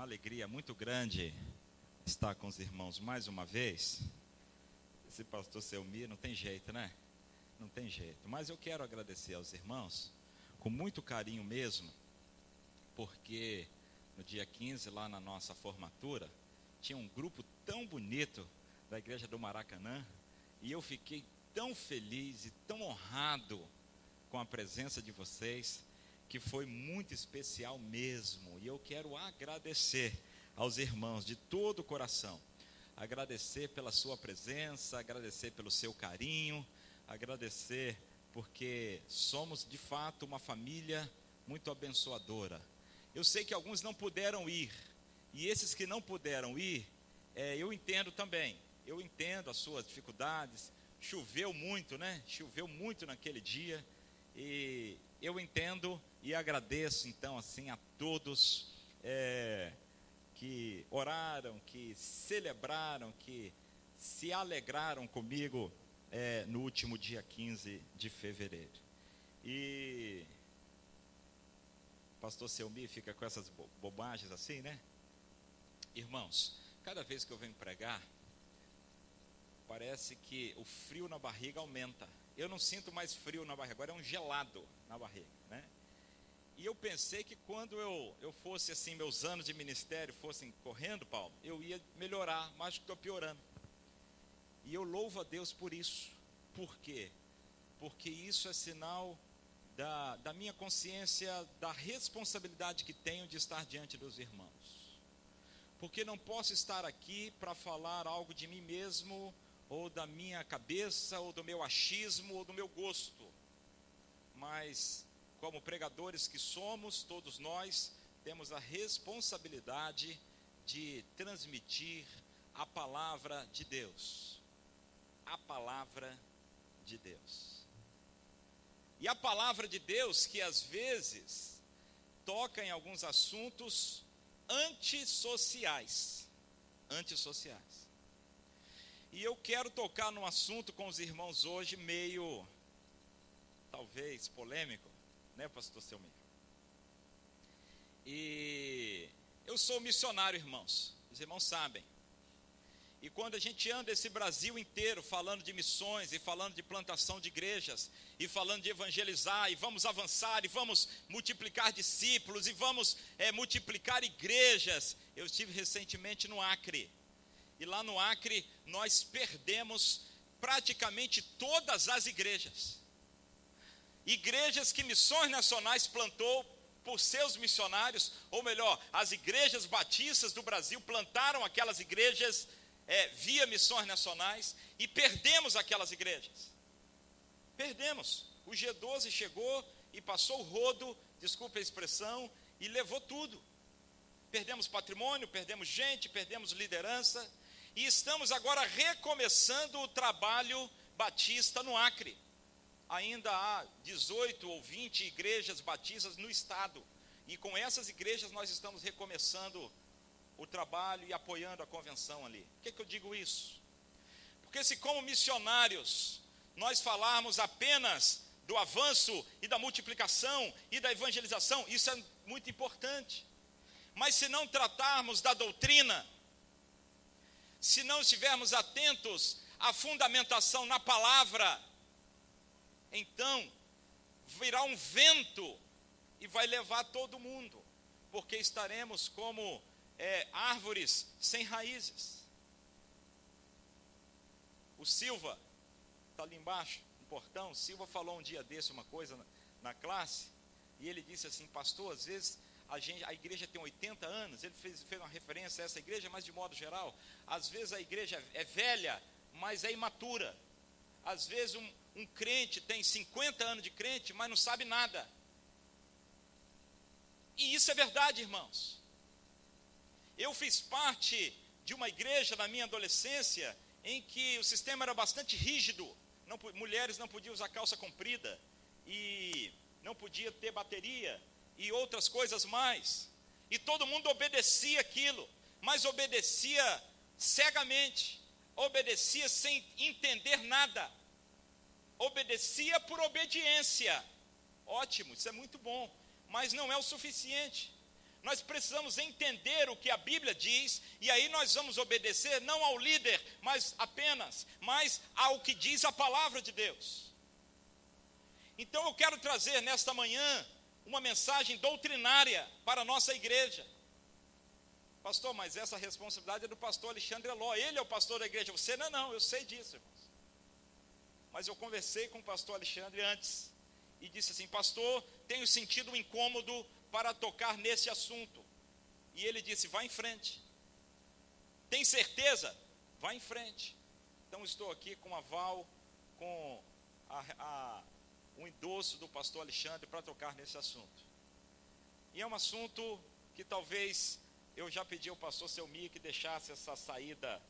alegria muito grande estar com os irmãos mais uma vez. Esse pastor Selmir não tem jeito, né? Não tem jeito. Mas eu quero agradecer aos irmãos, com muito carinho mesmo, porque no dia 15, lá na nossa formatura, tinha um grupo tão bonito da Igreja do Maracanã, e eu fiquei tão feliz e tão honrado com a presença de vocês, que foi muito especial mesmo. E eu quero agradecer aos irmãos de todo o coração, agradecer pela sua presença, agradecer pelo seu carinho, agradecer porque somos de fato uma família muito abençoadora. Eu sei que alguns não puderam ir, e esses que não puderam ir, eu entendo também, eu entendo as suas dificuldades. Choveu muito, né? Choveu muito naquele dia, e eu entendo e agradeço então assim a todos que oraram, que celebraram, que se alegraram comigo no último dia 15 de fevereiro. E pastor Selmir fica com essas bobagens assim, né? Irmãos, cada vez que eu venho pregar, parece que o frio na barriga aumenta. Eu não sinto mais frio na barriga, agora é um gelado na barriga, né? E eu pensei que quando eu fosse assim, meus anos de ministério fossem correndo, Paulo, eu ia melhorar, mas estou piorando. E eu louvo a Deus por isso. Por quê? Porque isso é sinal da minha consciência, da responsabilidade que tenho de estar diante dos irmãos. Porque não posso estar aqui para falar algo de mim mesmo, ou da minha cabeça, ou do meu achismo, ou do meu gosto. Mas, como pregadores que somos, todos nós temos a responsabilidade de transmitir a palavra de Deus. A palavra de Deus. E a palavra de Deus que às vezes toca em alguns assuntos antissociais. E eu quero tocar num assunto com os irmãos hoje meio, talvez, polêmico, né, pastor Selmir? E eu sou missionário, irmãos, os irmãos sabem. E quando a gente anda esse Brasil inteiro falando de missões, e falando de plantação de igrejas, e falando de evangelizar, e vamos avançar, e vamos multiplicar discípulos, e vamos multiplicar igrejas. Eu estive recentemente no Acre, e lá no Acre nós perdemos praticamente todas as igrejas. Igrejas que Missões Nacionais plantou por seus missionários, ou melhor, as igrejas batistas do Brasil plantaram aquelas igrejas via Missões Nacionais, e perdemos aquelas igrejas. Perdemos. O G12 chegou e passou o rodo, desculpe a expressão, e levou tudo. Perdemos patrimônio, perdemos gente, perdemos liderança, e estamos agora recomeçando o trabalho batista no Acre. Ainda há 18 ou 20 igrejas batistas no estado, e com essas igrejas nós estamos recomeçando o trabalho e apoiando a convenção ali. Por que eu digo isso? Porque se como missionários nós falarmos apenas do avanço e da multiplicação e da evangelização, isso é muito importante. Mas se não tratarmos da doutrina, se não estivermos atentos à fundamentação na palavra, então virá um vento e vai levar todo mundo, porque estaremos como árvores sem raízes. O Silva está ali embaixo, no portão. Silva falou um dia desse uma coisa na classe, e ele disse assim: pastor, às vezes a igreja tem 80 anos, ele fez uma referência a essa igreja, mas de modo geral, às vezes a igreja é velha, mas é imatura. Às vezes um crente tem 50 anos de crente, mas não sabe nada. E isso é verdade, irmãos. Eu fiz parte de uma igreja na minha adolescência em que o sistema era bastante rígido. Mulheres não podiam usar calça comprida, e não podia ter bateria, e outras coisas mais. E todo mundo obedecia aquilo, mas obedecia cegamente, obedecia sem entender nada, obedecia por obediência. Ótimo, isso é muito bom, mas não é o suficiente. Nós precisamos entender o que a Bíblia diz, e aí nós vamos obedecer não ao líder, mas ao que diz a palavra de Deus. Então eu quero trazer nesta manhã uma mensagem doutrinária para a nossa igreja. Pastor, mas essa responsabilidade é do pastor Alexandre Eló, ele é o pastor da igreja, você não, eu sei disso, irmãos. Mas eu conversei com o pastor Alexandre antes, e disse assim: pastor, tenho sentido um incômodo para tocar nesse assunto. E ele disse: vá em frente. Tem certeza? Vá em frente. Então estou aqui com aval, com um endosso do pastor Alexandre para tocar nesse assunto. E é um assunto que talvez eu já pedi ao pastor Selmi que deixasse essa saída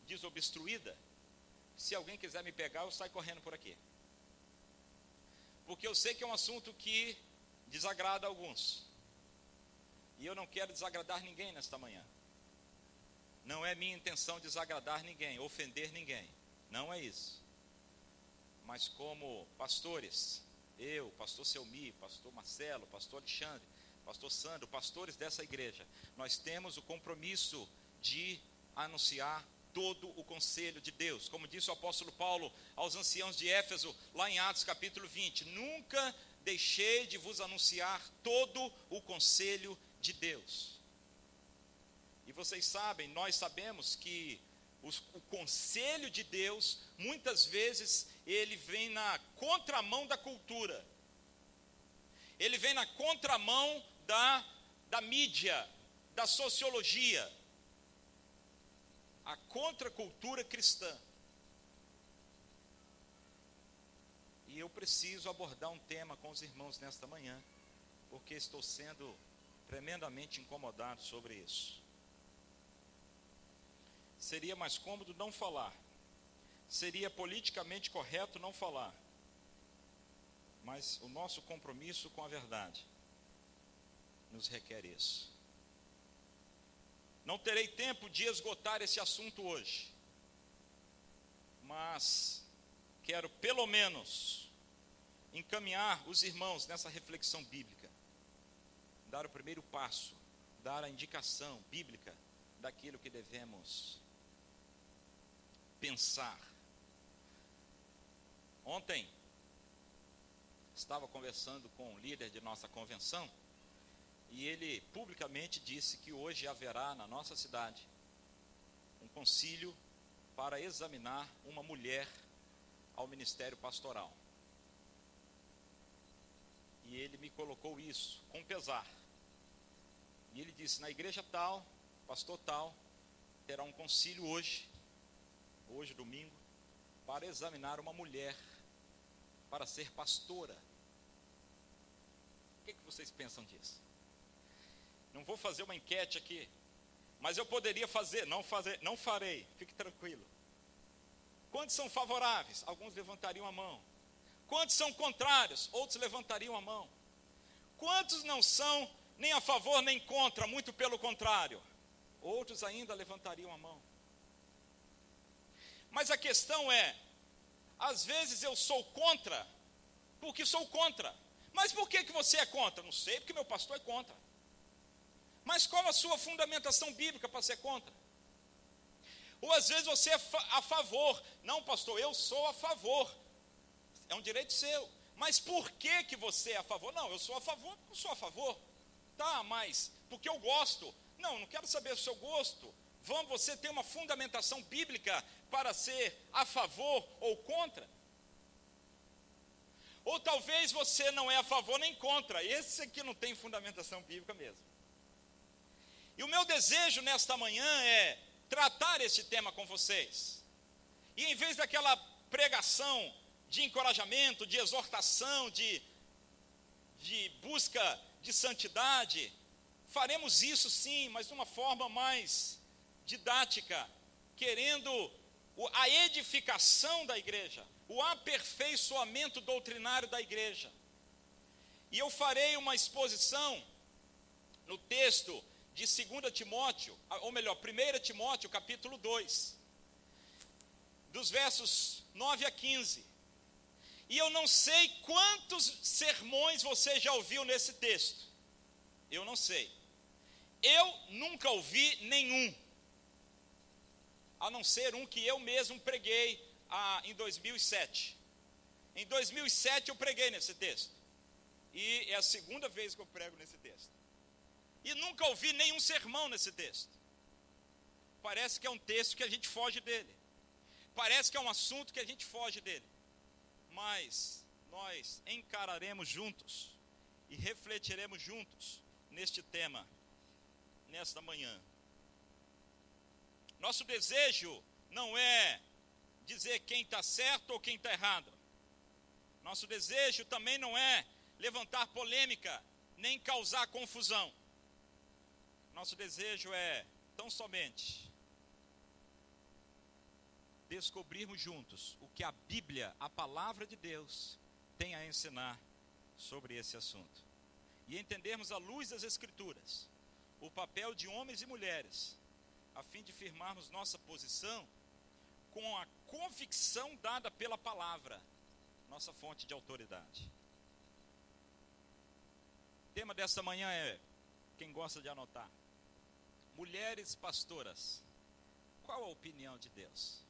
desobstruída. Se alguém quiser me pegar, eu saio correndo por aqui. Porque eu sei que é um assunto que desagrada a alguns. E eu não quero desagradar ninguém nesta manhã. Não é minha intenção desagradar ninguém, ofender ninguém. Não é isso. Mas como pastores, eu, pastor Selmi, pastor Marcelo, pastor Alexandre, pastor Sandro, pastores dessa igreja, nós temos o compromisso de anunciar todo o conselho de Deus. Como disse o apóstolo Paulo aos anciãos de Éfeso, lá em Atos capítulo 20, nunca deixei de vos anunciar todo o conselho de Deus. E vocês sabem, nós sabemos que o conselho de Deus, muitas vezes, ele vem na contramão da cultura. Ele vem na contramão da mídia, da sociologia. A contracultura cristã. E eu preciso abordar um tema com os irmãos nesta manhã, porque estou sendo tremendamente incomodado sobre isso. Seria mais cômodo não falar. Seria politicamente correto não falar. Mas o nosso compromisso com a verdade nos requer isso. Não terei tempo de esgotar esse assunto hoje. Mas quero pelo menos encaminhar os irmãos nessa reflexão bíblica. Dar o primeiro passo, dar a indicação bíblica daquilo que devemos pensar. Ontem, estava conversando com um líder de nossa convenção, e ele publicamente disse que hoje haverá na nossa cidade um concílio para examinar uma mulher ao ministério pastoral. E ele me colocou isso com pesar. E ele disse: na igreja tal, pastor tal, terá um concílio hoje domingo, para examinar uma mulher para ser pastora. O que vocês pensam disso? Não vou fazer uma enquete aqui, mas eu poderia fazer, não farei, fique tranquilo. Quantos são favoráveis? Alguns levantariam a mão. Quantos são contrários? Outros levantariam a mão. Quantos não são nem a favor nem contra, muito pelo contrário? Outros ainda levantariam a mão. Mas a questão é, às vezes eu sou contra, porque sou contra. Mas por que você é contra? Não sei, porque meu pastor é contra. Mas qual a sua fundamentação bíblica para ser contra? Ou às vezes você é a favor. Não, pastor, eu sou a favor. É um direito seu. Mas por que você é a favor? Não, eu sou a favor porque eu sou a favor. Tá, mas porque eu gosto. Não quero saber o seu gosto. Você tem uma fundamentação bíblica para ser a favor ou contra? Ou talvez você não é a favor nem contra. Esse aqui não tem fundamentação bíblica mesmo. E o meu desejo nesta manhã é tratar esse tema com vocês. E em vez daquela pregação de encorajamento, de exortação, de busca de santidade, faremos isso sim, mas de uma forma mais didática, querendo a edificação da igreja, o aperfeiçoamento doutrinário da igreja. E eu farei uma exposição no texto de 2 Timóteo, ou melhor, 1 Timóteo, capítulo 2, dos versos 9 a 15. E eu não sei quantos sermões você já ouviu nesse texto. Eu não sei. Eu nunca ouvi nenhum, a não ser um que eu mesmo preguei em 2007. Em 2007 eu preguei nesse texto, e é a segunda vez que eu prego nesse texto. E nunca ouvi nenhum sermão nesse texto. Parece que é um texto que a gente foge dele. Parece que é um assunto que a gente foge dele. Mas nós encararemos juntos e refletiremos juntos neste tema, nesta manhã. Nosso desejo não é dizer quem está certo ou quem está errado. Nosso desejo também não é levantar polêmica, nem causar confusão. Nosso desejo é, tão somente, descobrirmos juntos o que a Bíblia, a palavra de Deus, tem a ensinar sobre esse assunto. E entendermos à luz das Escrituras o papel de homens e mulheres, a fim de firmarmos nossa posição com a convicção dada pela palavra, nossa fonte de autoridade. O tema desta manhã é, quem gosta de anotar, mulheres pastoras, qual a opinião de Deus?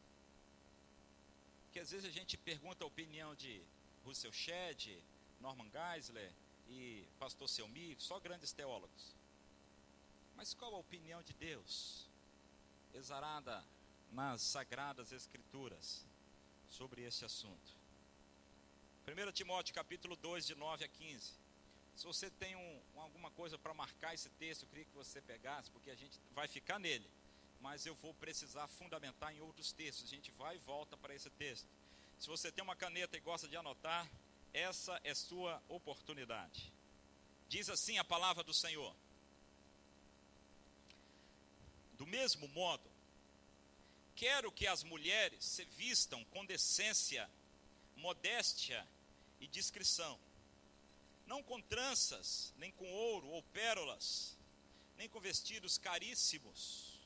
Porque às vezes a gente pergunta a opinião de Russell Shedd, Norman Geisler e pastor Selmi, só grandes teólogos. Mas qual a opinião de Deus, exarada nas Sagradas Escrituras, sobre esse assunto? 1 Timóteo capítulo 2, de 9 a 15. Se você tem alguma coisa para marcar esse texto, eu queria que você pegasse, porque a gente vai ficar nele. Mas eu vou precisar fundamentar em outros textos. A gente vai e volta para esse texto. Se você tem uma caneta e gosta de anotar, essa é sua oportunidade. Diz assim a palavra do Senhor: do mesmo modo, quero que as mulheres se vistam com decência, modéstia e discrição, não com tranças, nem com ouro ou pérolas, nem com vestidos caríssimos,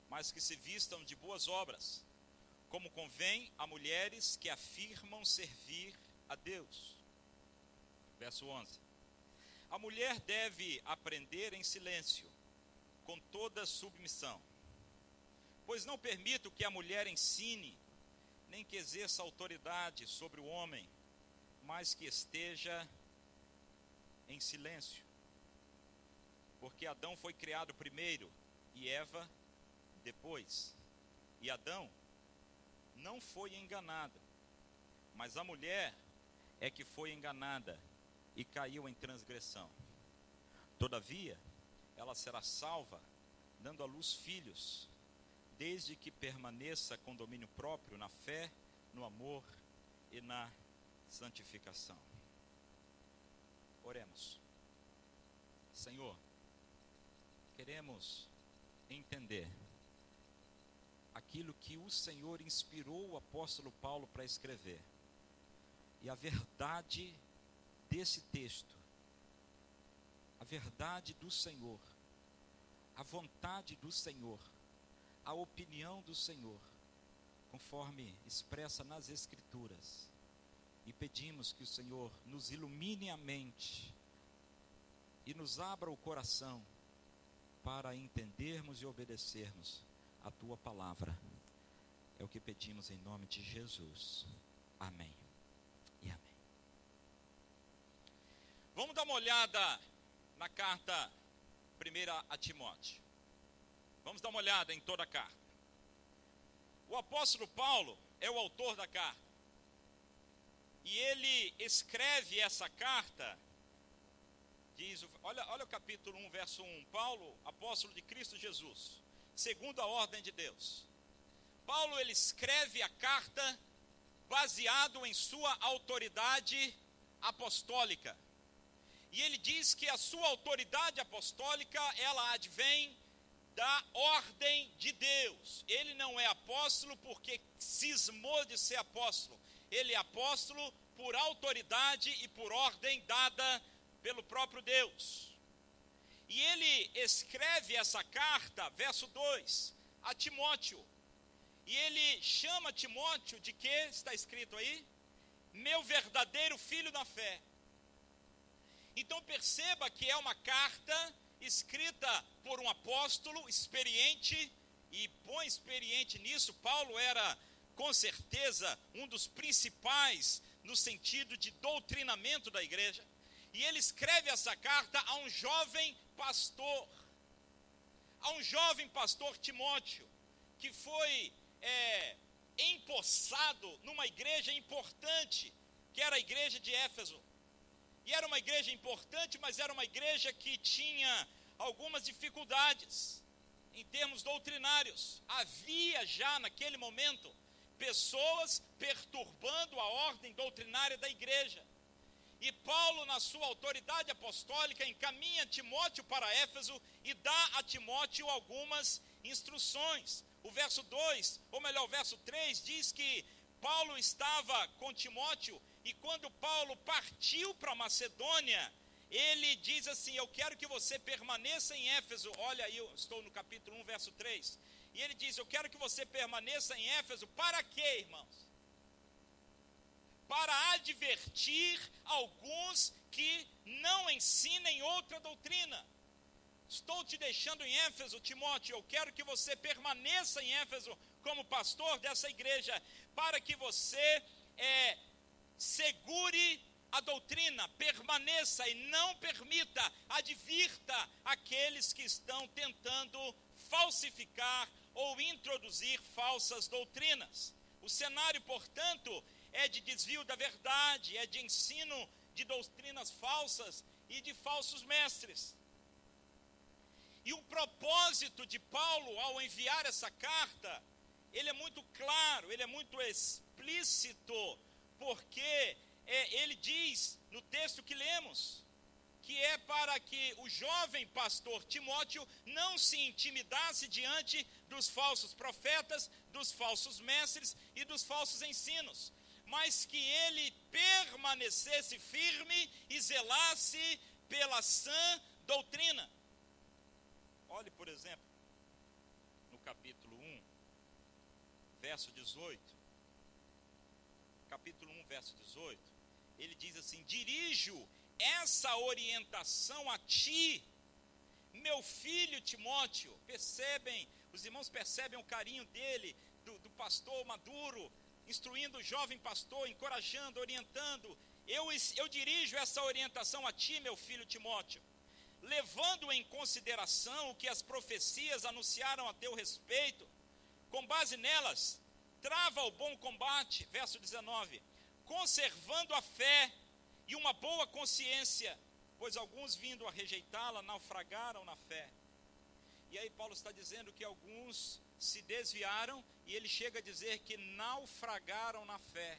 mas que se vistam de boas obras, como convém a mulheres que afirmam servir a Deus. Verso 11. A mulher deve aprender em silêncio, com toda submissão, pois não permito que a mulher ensine, nem que exerça autoridade sobre o homem, mas que esteja em silêncio. Porque Adão foi criado primeiro e Eva depois. E Adão não foi enganado, mas a mulher é que foi enganada e caiu em transgressão. Todavia, ela será salva, dando à luz filhos, desde que permaneça com domínio próprio na fé, no amor e na santificação. Oremos. Senhor, queremos entender aquilo que o Senhor inspirou o apóstolo Paulo para escrever. E a verdade desse texto, a verdade do Senhor, a vontade do Senhor, a opinião do Senhor, conforme expressa nas Escrituras. E pedimos que o Senhor nos ilumine a mente e nos abra o coração para entendermos e obedecermos a Tua palavra. É o que pedimos em nome de Jesus. Amém e amém. Vamos dar uma olhada na carta 1 a Timóteo. Vamos dar uma olhada em toda a carta. O apóstolo Paulo é o autor da carta. E ele escreve essa carta, olha o capítulo 1, verso 1. Paulo, apóstolo de Cristo Jesus, segundo a ordem de Deus. Paulo, ele escreve a carta baseado em sua autoridade apostólica. E ele diz que a sua autoridade apostólica, ela advém da ordem de Deus. Ele não é apóstolo porque cismou de ser apóstolo. Ele é apóstolo por autoridade e por ordem dada pelo próprio Deus. E ele escreve essa carta, verso 2, a Timóteo. E ele chama Timóteo de quê? Está escrito aí? Meu verdadeiro filho na fé. Então perceba que é uma carta escrita por um apóstolo experiente, e bom experiente nisso. Paulo era, com certeza, um dos principais no sentido de doutrinamento da igreja. E ele escreve essa carta a um jovem pastor, Timóteo, que foi empossado numa igreja importante, que era a igreja de Éfeso. E era uma igreja importante, mas era uma igreja que tinha algumas dificuldades em termos doutrinários. Havia já naquele momento pessoas perturbando a ordem doutrinária da igreja. E Paulo, na sua autoridade apostólica, encaminha Timóteo para Éfeso e dá a Timóteo algumas instruções. O verso 2, ou melhor, o verso 3, diz que Paulo estava com Timóteo, e quando Paulo partiu para Macedônia, ele diz assim: eu quero que você permaneça em Éfeso. Olha aí, eu estou no capítulo 1, verso 3. E ele diz: eu quero que você permaneça em Éfeso. Para quê, irmãos? Para advertir alguns que não ensinem outra doutrina. Estou te deixando em Éfeso, Timóteo. Eu quero que você permaneça em Éfeso como pastor dessa igreja, para que você segure a doutrina, permaneça e não permita, advirta aqueles que estão tentando falsificar ou introduzir falsas doutrinas. O cenário, portanto, é de desvio da verdade, é de ensino de doutrinas falsas e de falsos mestres. E o propósito de Paulo ao enviar essa carta, ele é muito claro, ele é muito explícito, porque ele diz no texto que lemos, que é para que o jovem pastor Timóteo não se intimidasse diante dos falsos profetas, dos falsos mestres e dos falsos ensinos, mas que ele permanecesse firme e zelasse pela sã doutrina. Olhe, por exemplo, no capítulo 1, verso 18. Capítulo 1, verso 18. Ele diz assim: dirijo essa orientação a ti, meu filho Timóteo. Percebem, os irmãos percebem o carinho dele, do pastor maduro, instruindo o jovem pastor, encorajando, orientando. Eu dirijo essa orientação a ti, meu filho Timóteo, levando em consideração o que as profecias anunciaram a teu respeito. Com base nelas, trava o bom combate, verso 19, conservando a fé e uma boa consciência, pois alguns, vindo a rejeitá-la, naufragaram na fé. E aí Paulo está dizendo que alguns se desviaram, e ele chega a dizer que naufragaram na fé.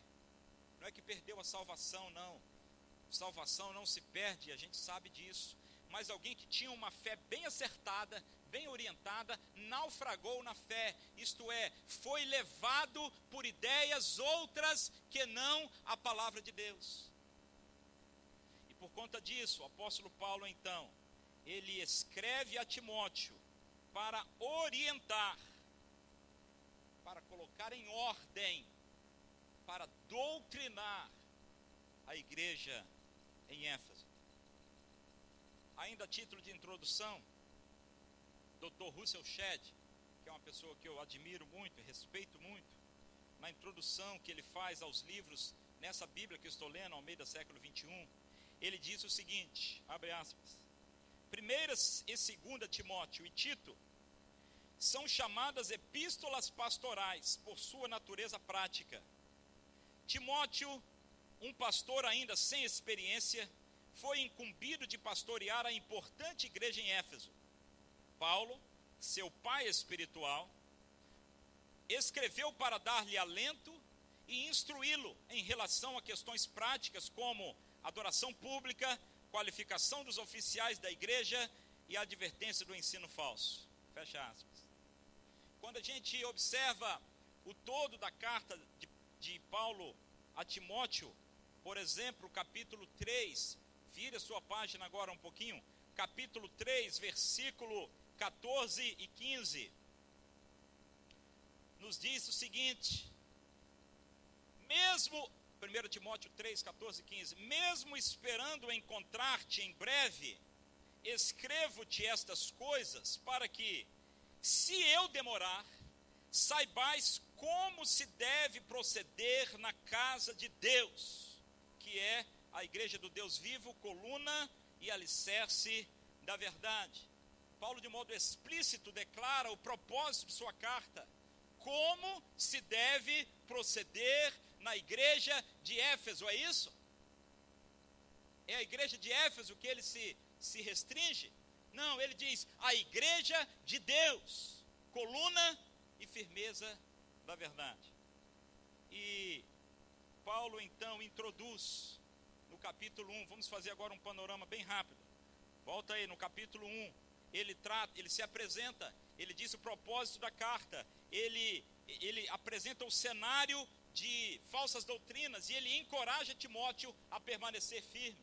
Não é que perdeu a salvação, não. Salvação não se perde, a gente sabe disso. Mas alguém que tinha uma fé bem acertada, bem orientada, naufragou na fé, isto é, foi levado por ideias outras que não a palavra de Deus. E por conta disso, o apóstolo Paulo, então, ele escreve a Timóteo para orientar, para colocar em ordem, para doutrinar a igreja em Éfeso. Ainda a título de introdução, Dr. Russell Shedd, que é uma pessoa que eu admiro muito e respeito muito, na introdução que ele faz aos livros, nessa Bíblia que eu estou lendo, Almeida século 21, ele diz o seguinte, abre aspas: 1ª e 2ª Timóteo e Tito são chamadas epístolas pastorais por sua natureza prática. Timóteo, um pastor ainda sem experiência, foi incumbido de pastorear a importante igreja em Éfeso. Paulo, seu pai espiritual, escreveu para dar-lhe alento e instruí-lo em relação a questões práticas como adoração pública, qualificação dos oficiais da igreja e a advertência do ensino falso. Fecha aspas. Quando a gente observa o todo da carta de Paulo a Timóteo, por exemplo, capítulo 3, vira sua página agora um pouquinho, capítulo 3, versículo 14 e 15, nos diz o seguinte, mesmo, 1 Timóteo 3, 14 e 15, mesmo esperando encontrar-te em breve, escrevo-te estas coisas para que, se eu demorar, saibais como se deve proceder na casa de Deus, que é a igreja do Deus vivo, coluna e alicerce da verdade. Paulo, de modo explícito, declara o propósito de sua carta, como se deve proceder na igreja de Éfeso, é isso? É a igreja de Éfeso que ele se restringe? Não, ele diz, a igreja de Deus, coluna e firmeza da verdade. E Paulo então introduz no capítulo 1, vamos fazer agora um panorama bem rápido. Volta aí, no capítulo 1, ele se apresenta, ele diz o propósito da carta, ele apresenta o cenário de falsas doutrinas e ele encoraja Timóteo a permanecer firme.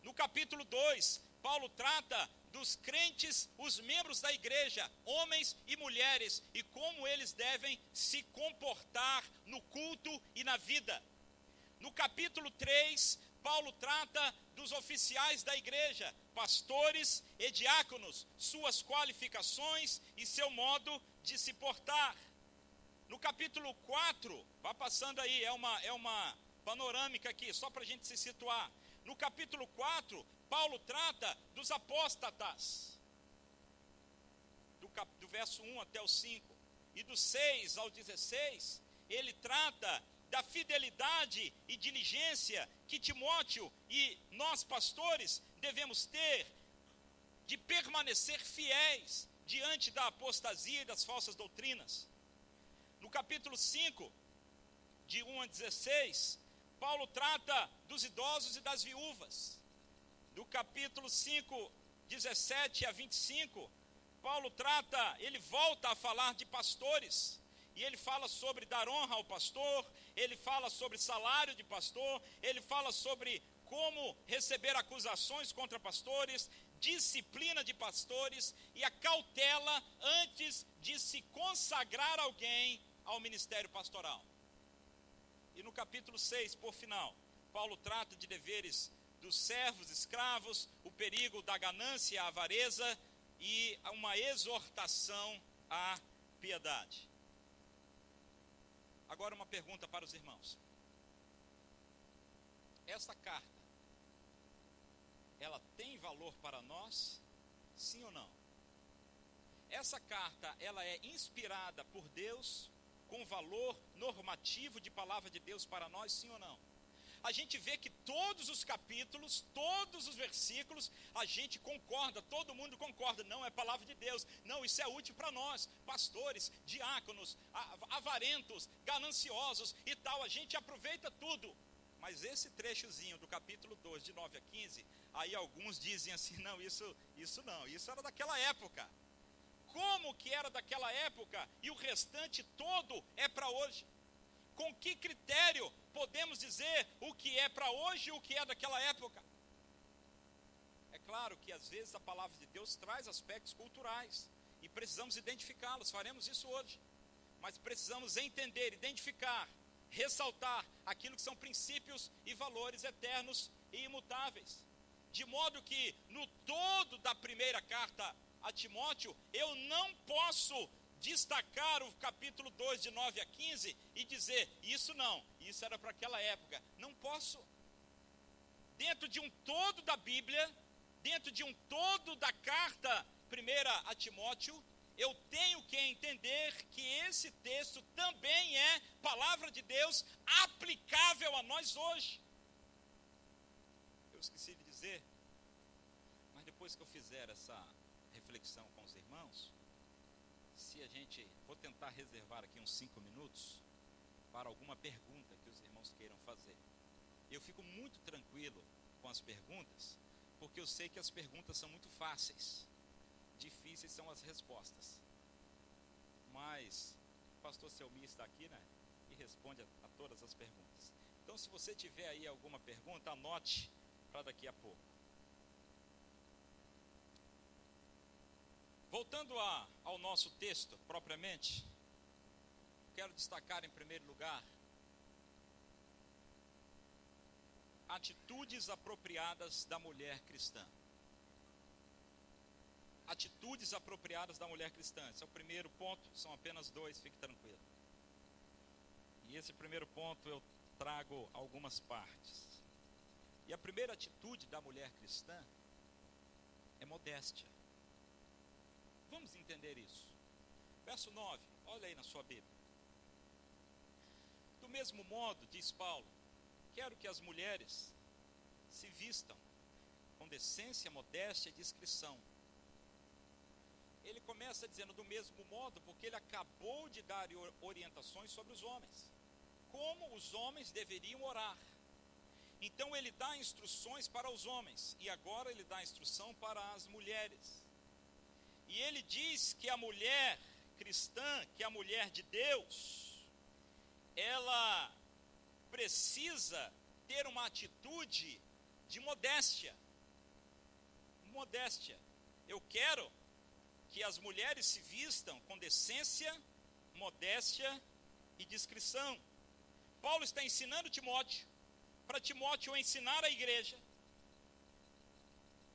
No capítulo 2, Paulo trata dos crentes, os membros da igreja, homens e mulheres, e como eles devem se comportar no culto e na vida. No capítulo 3, Paulo trata dos oficiais da igreja, pastores e diáconos, suas qualificações e seu modo de se portar. No capítulo 4, vai passando aí, é uma panorâmica aqui, só para a gente se situar. No capítulo 4, Paulo trata dos apóstatas, do verso 1 até o 5, e do 6 ao 16, ele trata da fidelidade e diligência que Timóteo e nós pastores devemos ter, de permanecer fiéis diante da apostasia e das falsas doutrinas. No capítulo 5, de 1 a 16, Paulo trata dos idosos e das viúvas. Do capítulo 5, 17 a 25, Paulo ele volta a falar de pastores, e ele fala sobre dar honra ao pastor, ele fala sobre salário de pastor, ele fala sobre como receber acusações contra pastores, disciplina de pastores e a cautela antes de se consagrar alguém ao ministério pastoral. E no capítulo 6, por final, Paulo trata de deveres dos servos, escravos, o perigo da ganância e a avareza e uma exortação à piedade. Agora uma pergunta para os irmãos. Esta carta, ela tem valor para nós? Sim ou não? Essa carta, ela é inspirada por Deus, com valor normativo de palavra de Deus para nós, sim ou não? A gente vê que todos os capítulos, todos os versículos, a gente concorda, todo mundo concorda, não é palavra de Deus, não, isso é útil para nós, pastores, diáconos, avarentos, gananciosos e tal, a gente aproveita tudo. Mas esse trechozinho do capítulo 2, de 9 a 15, aí alguns dizem assim, não, isso era daquela época. Como que era daquela época e o restante todo é para hoje? Com que critério podemos dizer o que é para hoje e o que é daquela época? É claro que às vezes a palavra de Deus traz aspectos culturais e precisamos identificá-los, faremos isso hoje. Mas precisamos entender, identificar, ressaltar aquilo que são princípios e valores eternos e imutáveis. De modo que no todo da primeira carta a Timóteo, eu não posso destacar o capítulo 2 de 9 a 15 e dizer, isso não, isso era para aquela época. Não posso. Dentro de um todo da Bíblia, dentro de um todo da carta primeira a Timóteo, eu tenho que entender que esse texto também é palavra de Deus aplicável a nós hoje. Eu esqueci de dizer, mas depois que eu fizer essa reflexão com os irmãos, vou tentar reservar aqui uns 5 minutos para alguma pergunta que os irmãos queiram fazer. Eu fico muito tranquilo com as perguntas, porque eu sei que as perguntas são muito fáceis, difíceis são as respostas. Mas o pastor Selmi está aqui, né? E responde a todas as perguntas. Então, se você tiver aí alguma pergunta, anote para daqui a pouco. Voltando ao nosso texto, propriamente, quero destacar em primeiro lugar atitudes apropriadas da mulher cristã. atitudes apropriadas da mulher cristã. Esse é o primeiro ponto, são apenas 2, fique tranquilo. E esse primeiro ponto eu trago algumas partes. E a primeira atitude da mulher cristã é modéstia. Vamos entender isso. Verso 9, olha aí na sua Bíblia. Do mesmo modo, diz Paulo, quero que as mulheres se vistam com decência, modéstia e discrição. Ele começa dizendo do mesmo modo, porque ele acabou de dar orientações sobre os homens. Como os homens deveriam orar. Então ele dá instruções para os homens, e agora ele dá instrução para as mulheres. E ele diz que a mulher cristã, que a mulher de Deus, ela precisa ter uma atitude de modéstia. Modéstia. Eu quero que as mulheres se vistam com decência, modéstia e discrição. Paulo está ensinando Timóteo, para Timóteo ensinar a igreja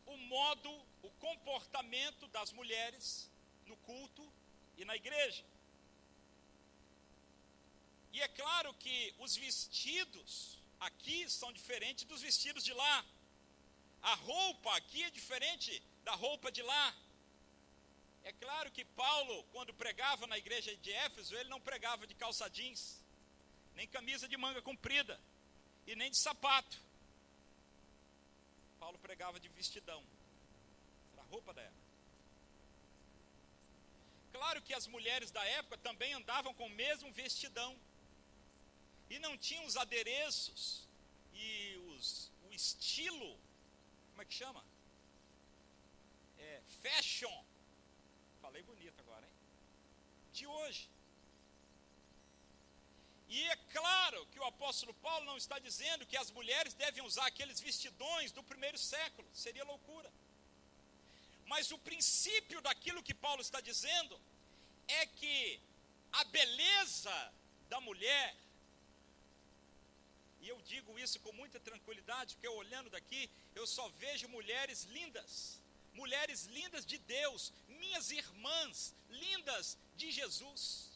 o modo, o comportamento das mulheres no culto e na igreja. E é claro que os vestidos aqui são diferentes dos vestidos de lá. A roupa aqui é diferente da roupa de lá. É claro que Paulo, quando pregava na igreja de Éfeso, ele não pregava de calça jeans, nem camisa de manga comprida, e nem de sapato. Paulo pregava de vestidão. Era a roupa da época. Claro que as mulheres da época também andavam com o mesmo vestidão. E não tinham os adereços e o estilo, como é que chama? Fashion. Falei bonito agora, hein? De hoje. E é claro que o apóstolo Paulo não está dizendo que as mulheres devem usar aqueles vestidões do primeiro século, seria loucura. Mas o princípio daquilo que Paulo está dizendo é que a beleza da mulher, e eu digo isso com muita tranquilidade, porque eu olhando daqui, eu só vejo mulheres lindas de Deus, minhas irmãs, lindas de Jesus.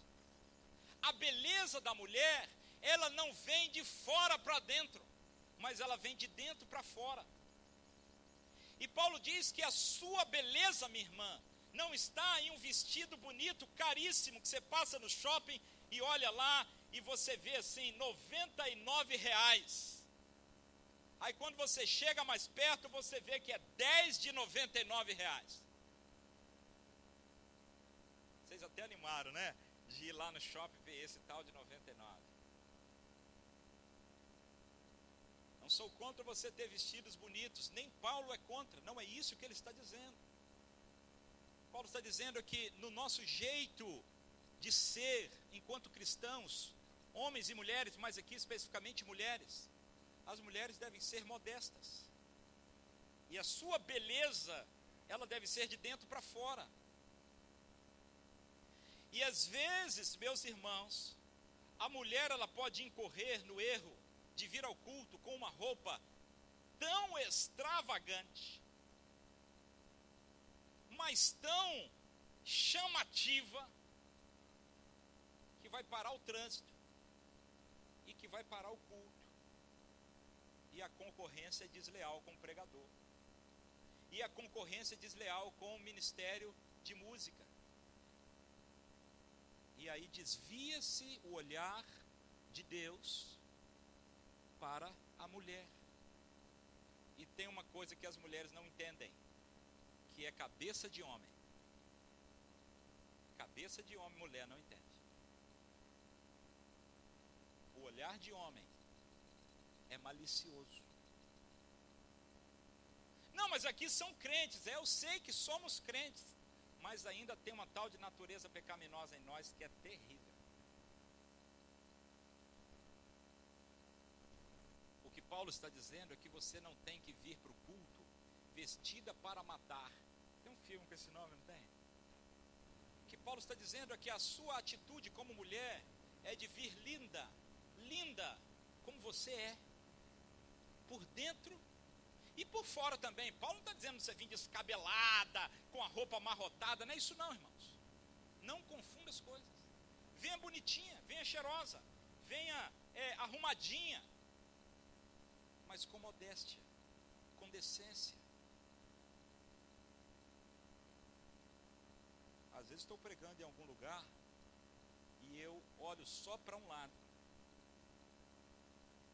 A beleza da mulher, ela não vem de fora para dentro, mas ela vem de dentro para fora. E Paulo diz que a sua beleza, minha irmã, não está em um vestido bonito, caríssimo, que você passa no shopping e olha lá e você vê assim, R$99. Aí quando você chega mais perto, você vê que é 10 de R$99. Vocês até animaram, né? De ir lá no shopping ver esse tal de 99. Não sou contra você ter vestidos bonitos, nem Paulo é contra, não é isso que ele está dizendo. Paulo está dizendo que no nosso jeito de ser, enquanto cristãos, homens e mulheres, mas aqui especificamente mulheres, as mulheres devem ser modestas. E a sua beleza, ela deve ser de dentro para fora. E às vezes, meus irmãos, a mulher ela pode incorrer no erro de vir ao culto com uma roupa tão extravagante, mas tão chamativa, que vai parar o trânsito e que vai parar o culto. E a concorrência é desleal com o pregador. E a concorrência é desleal com o ministério de música. E aí desvia-se o olhar de Deus para a mulher. E tem uma coisa que as mulheres não entendem, que é cabeça de homem. Cabeça de homem, mulher não entende. O olhar de homem é malicioso. Não, mas aqui são crentes. Eu sei que somos crentes, mas ainda tem uma tal de natureza pecaminosa em nós que é terrível. O que Paulo está dizendo é que você não tem que vir para o culto vestida para matar. Tem um filme com esse nome, não tem? O que Paulo está dizendo é que a sua atitude como mulher é de vir linda como você é, por dentro E por fora também. Paulo não está dizendo que você vir descabelada, com a roupa amarrotada. Não é isso não, irmãos. Não confunda as coisas. Venha bonitinha, venha cheirosa, venha arrumadinha, mas com modéstia, com decência. Às vezes estou pregando em algum lugar e eu olho só para um lado.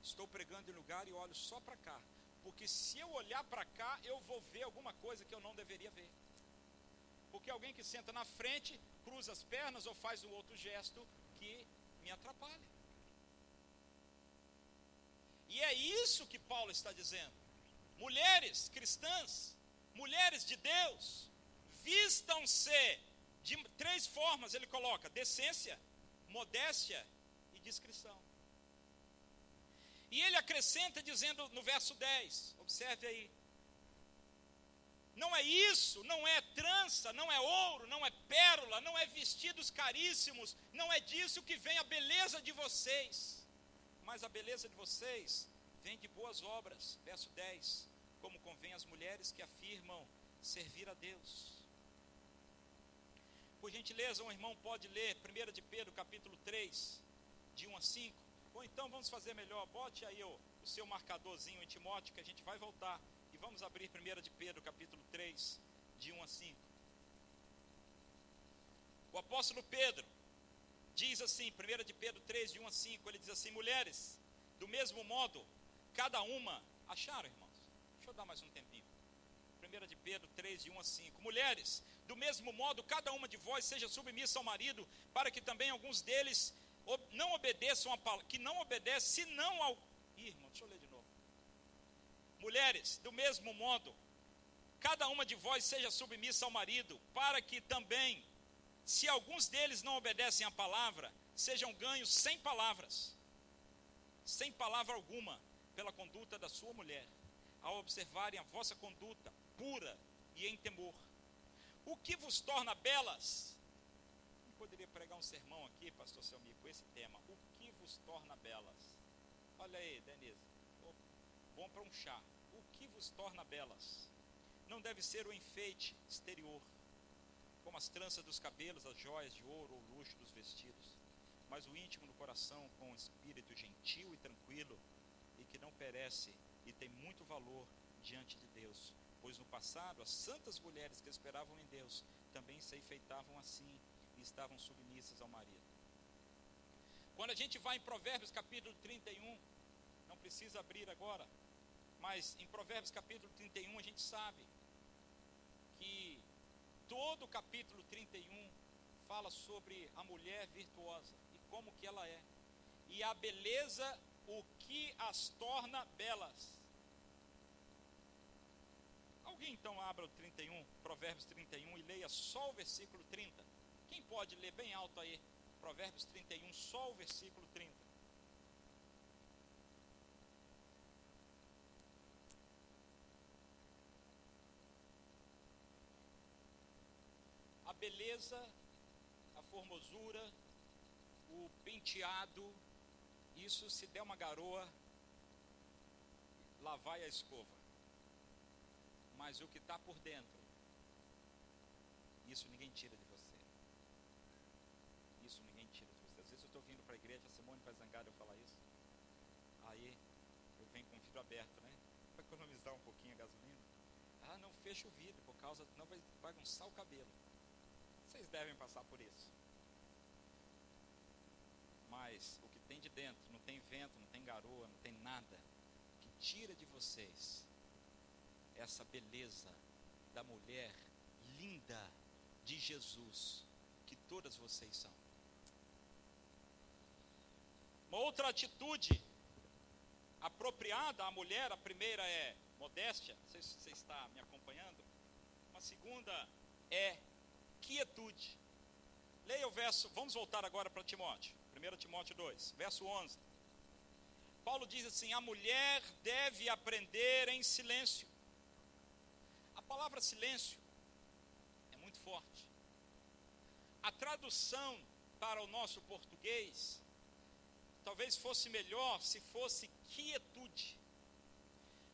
Estou pregando em lugar e olho só para cá. Porque se eu olhar para cá, eu vou ver alguma coisa que eu não deveria ver. Porque alguém que senta na frente, cruza as pernas ou faz um outro gesto que me atrapalha. E é isso que Paulo está dizendo. Mulheres cristãs, mulheres de Deus, vistam-se de 3 formas, ele coloca: decência, modéstia e discrição. E ele acrescenta dizendo no verso 10, observe aí: não é isso, não é trança, não é ouro, não é pérola, não é vestidos caríssimos, não é disso que vem a beleza de vocês, mas a beleza de vocês vem de boas obras. Verso 10, como convém às mulheres que afirmam servir a Deus. Por gentileza, um irmão pode ler 1 de Pedro capítulo 3, de 1 a 5, ou então vamos fazer melhor, bote aí o seu marcadorzinho em Timóteo, que a gente vai voltar. E vamos abrir 1 de Pedro, capítulo 3, de 1 a 5. O apóstolo Pedro diz assim, 1 de Pedro 3, de 1 a 5, ele diz assim: mulheres, do mesmo modo, cada uma... Acharam, irmãos? Deixa eu dar mais um tempinho. 1 de Pedro 3, de 1 a 5. Mulheres, do mesmo modo, cada uma de vós seja submissa ao marido, para que também alguns deles não obedeçam a palavra, que não obedece senão ao... irmão, deixa eu ler de novo. Mulheres, do mesmo modo, cada uma de vós seja submissa ao marido, para que também, se alguns deles não obedecem à palavra, sejam ganhos sem palavras, sem palavra alguma, pela conduta da sua mulher, ao observarem a vossa conduta pura e em temor. O que vos torna belas? Eu poderia pregar um sermão aqui, pastor Selmi, com esse tema. O que vos torna belas? Olha aí, Denise. Bom para um chá. O que vos torna belas? Não deve ser o enfeite exterior, como as tranças dos cabelos, as joias de ouro ou luxo dos vestidos, mas o íntimo do coração, com um espírito gentil e tranquilo, e que não perece e tem muito valor diante de Deus. Pois no passado, as santas mulheres que esperavam em Deus também se enfeitavam assim e estavam submissas ao marido. Quando a gente vai em Provérbios capítulo 31, não precisa abrir agora, mas em Provérbios capítulo 31 a gente sabe que todo o capítulo 31 fala sobre a mulher virtuosa e como que ela é. E a beleza, o que as torna belas. Alguém então abra o 31, Provérbios 31 e leia só o versículo 30. Quem pode ler bem alto aí? Provérbios 31, só o versículo 30. A beleza, a formosura, o penteado, isso se der uma garoa, lá vai a escova. Mas o que está por dentro, isso ninguém tira de você. Isso ninguém tira de você. Às vezes eu estou vindo para a igreja, a Simone vai zangar eu falar isso. Aí eu venho com o vidro aberto, né? Para economizar um pouquinho a gasolina. Ah, não fecha o vidro, por causa, não vai bagunçar o cabelo. Vocês devem passar por isso. Mas o que tem de dentro, não tem vento, não tem garoa, não tem nada que tira de vocês essa beleza da mulher linda de Jesus, que todas vocês são. Uma outra atitude apropriada à mulher, a primeira é modéstia, não sei se você está me acompanhando. Uma segunda é quietude. Leia o verso, vamos voltar agora para Timóteo, 1 Timóteo 2, verso 11. Paulo diz assim: a mulher deve aprender em silêncio. A palavra silêncio é muito forte. A tradução para o nosso português talvez fosse melhor se fosse quietude.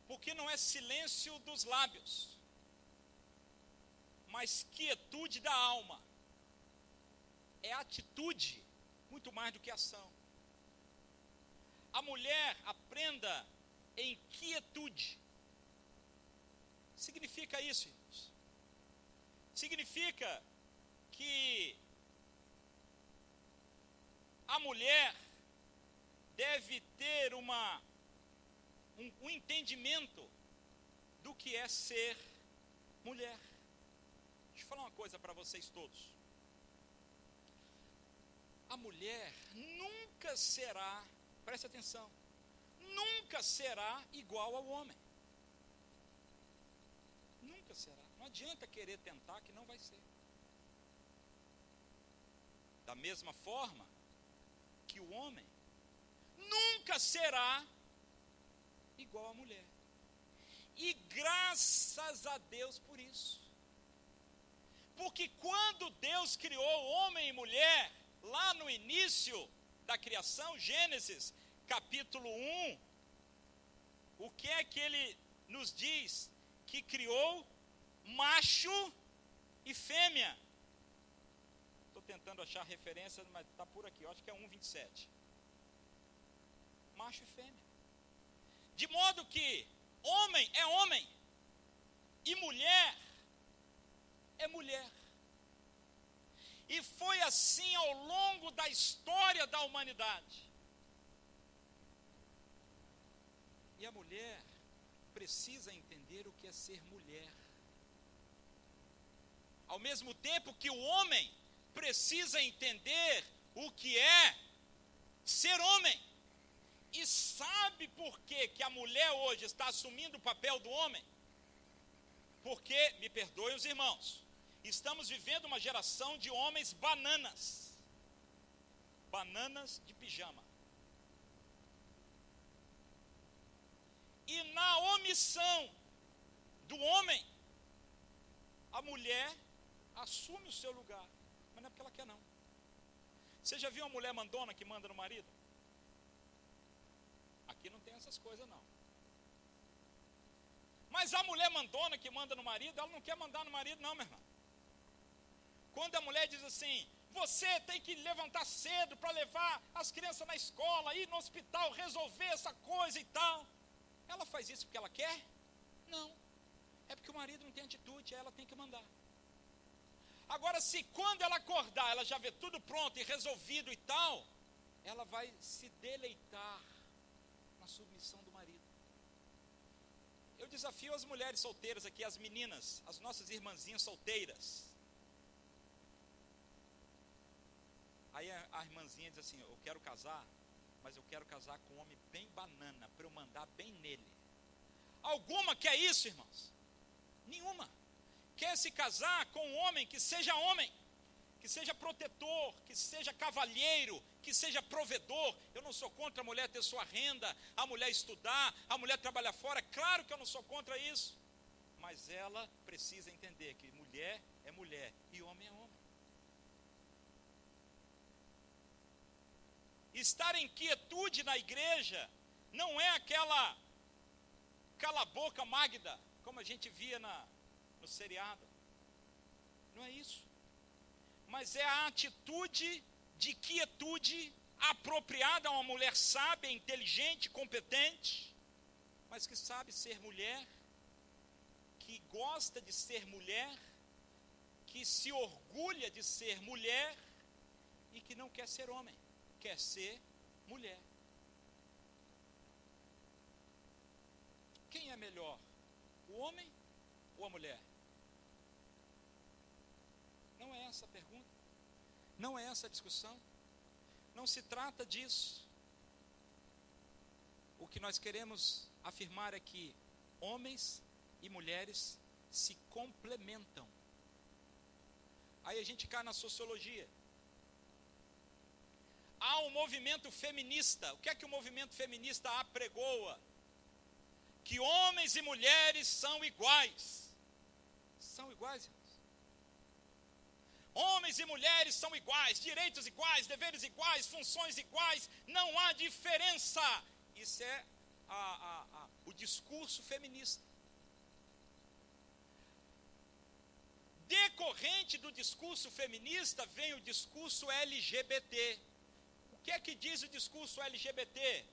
porque não é silêncio dos lábios, mas quietude da alma. É atitude, muito mais do que ação. A mulher aprenda em quietude. Significa isso, irmãos. Significa que a mulher deve ter um entendimento do que é ser mulher. Deixa eu falar uma coisa para vocês todos. A mulher nunca será, preste atenção, nunca será igual ao homem. Nunca será. Não adianta querer tentar que não vai ser. Da mesma forma que o homem nunca será igual à mulher. E graças a Deus por isso. Porque quando Deus criou homem e mulher, lá no início da criação, Gênesis capítulo 1, o que é que ele nos diz? Que criou macho e fêmea. Estou tentando achar a referência, mas está por aqui, eu acho que é 1:27. Macho e fêmea. De modo que homem é homem e mulher é mulher. E foi assim ao longo da história da humanidade. E a mulher precisa entender o que é ser mulher. Ao mesmo tempo que o homem precisa entender o que é ser homem. E sabe por que a mulher hoje está assumindo o papel do homem? Porque, me perdoem os irmãos, estamos vivendo uma geração de homens bananas. Bananas de pijama. E na omissão do homem, a mulher assume o seu lugar. Mas não é porque ela quer, não. Você já viu uma mulher mandona que manda no marido? Aqui não tem essas coisas, não. Mas a mulher mandona que manda no marido, ela não quer mandar no marido, não, meu irmão. Quando a mulher diz assim, você tem que levantar cedo para levar as crianças na escola, ir no hospital, resolver essa coisa e tal. Ela faz isso porque ela quer? Não. É porque o marido não tem atitude, ela tem que mandar. Agora, se quando ela acordar, ela já vê tudo pronto e resolvido e tal, ela vai se deleitar na submissão do marido. Eu desafio as mulheres solteiras aqui, as meninas, as nossas irmãzinhas solteiras. Aí a irmãzinha diz assim, eu quero casar, mas eu quero casar com um homem bem banana, para eu mandar bem nele. Alguma quer isso, irmãos? Nenhuma. Quer se casar com um homem, que seja protetor, que seja cavalheiro, que seja provedor. Eu não sou contra a mulher ter sua renda, a mulher estudar, a mulher trabalhar fora. Claro que eu não sou contra isso. Mas ela precisa entender que mulher é mulher e homem é homem. Estar em quietude na igreja não é aquela cala-boca Magda, como a gente via no seriado. Não é isso. Mas é a atitude de quietude apropriada a uma mulher sábia, inteligente, competente, mas que sabe ser mulher, que gosta de ser mulher, que se orgulha de ser mulher e que não quer ser homem, quer ser mulher. Quem é melhor, o homem ou a mulher? Não é essa a pergunta, não é essa a discussão, não se trata disso. O que nós queremos afirmar é que homens e mulheres se complementam. Aí a gente cai na sociologia. Há um movimento feminista. O que é que o movimento feminista apregoa? Que homens e mulheres são iguais. São iguais, irmãos. Homens e mulheres são iguais, direitos iguais, deveres iguais, funções iguais, não há diferença. Isso é o discurso feminista. Decorrente do discurso feminista vem o discurso LGBT. O que é que diz o discurso LGBT?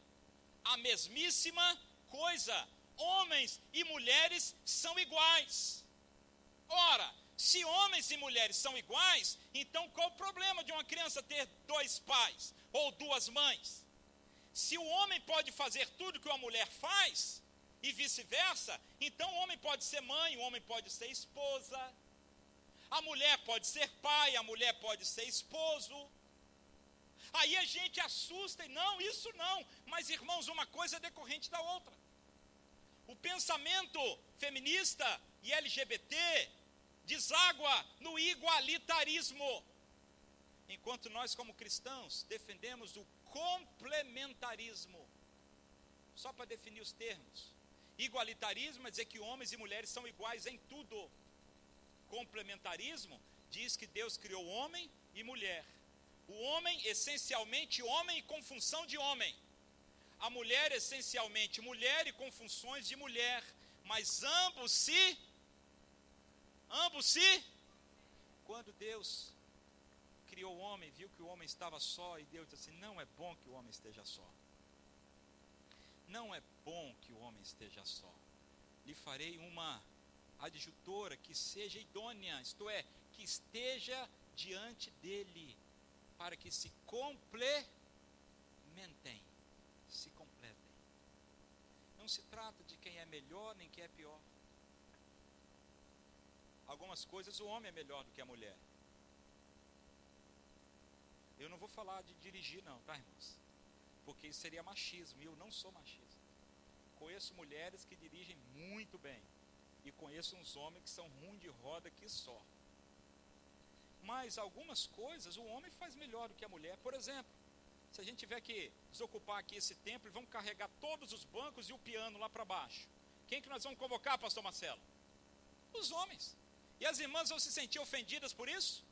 A mesmíssima coisa. Homens e mulheres são iguais. Ora, se homens e mulheres são iguais, então qual o problema de uma criança ter 2 pais ou 2 mães? Se o homem pode fazer tudo que uma mulher faz, e vice-versa, então o homem pode ser mãe, o homem pode ser esposa, a mulher pode ser pai, a mulher pode ser esposo. Aí a gente assusta e não, isso não. Mas irmãos, uma coisa é decorrente da outra. O pensamento feminista e LGBT deságua no igualitarismo, enquanto nós como cristãos defendemos o complementarismo. Só para definir os termos, igualitarismo é dizer que homens e mulheres são iguais em tudo. Complementarismo diz que Deus criou homem e mulher, o homem essencialmente homem e com função de homem, a mulher essencialmente mulher e com funções de mulher, mas ambos se, quando Deus criou o homem, viu que o homem estava só, e Deus disse assim, não é bom que o homem esteja só. Não é bom que o homem esteja só. Lhe farei uma adjutora que seja idônea, isto é, que esteja diante dele, para que se complementem, se completem. Não se trata de quem é melhor nem quem é pior. Algumas coisas o homem é melhor do que a mulher. Eu não vou falar de dirigir não, tá, irmãos? Porque isso seria machismo, e eu não sou machista. Conheço mulheres que dirigem muito bem, e conheço uns homens que são ruins de roda que só. Mas algumas coisas o homem faz melhor do que a mulher. Por exemplo, se a gente tiver que desocupar aqui esse templo e vamos carregar todos os bancos e o piano lá para baixo, quem que nós vamos convocar, pastor Marcelo? Os homens. E as irmãs vão se sentir ofendidas por isso?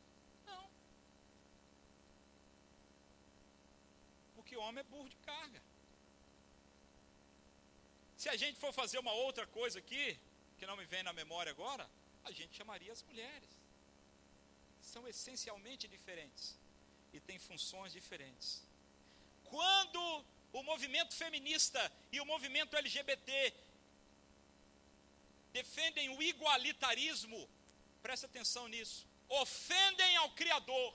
Não. Porque o homem é burro de carga. Se a gente for fazer uma outra coisa aqui, que não me vem na memória agora, a gente chamaria as mulheres. São essencialmente diferentes e têm funções diferentes. Quando o movimento feminista e o movimento LGBT defendem o igualitarismo, presta atenção nisso, ofendem ao Criador,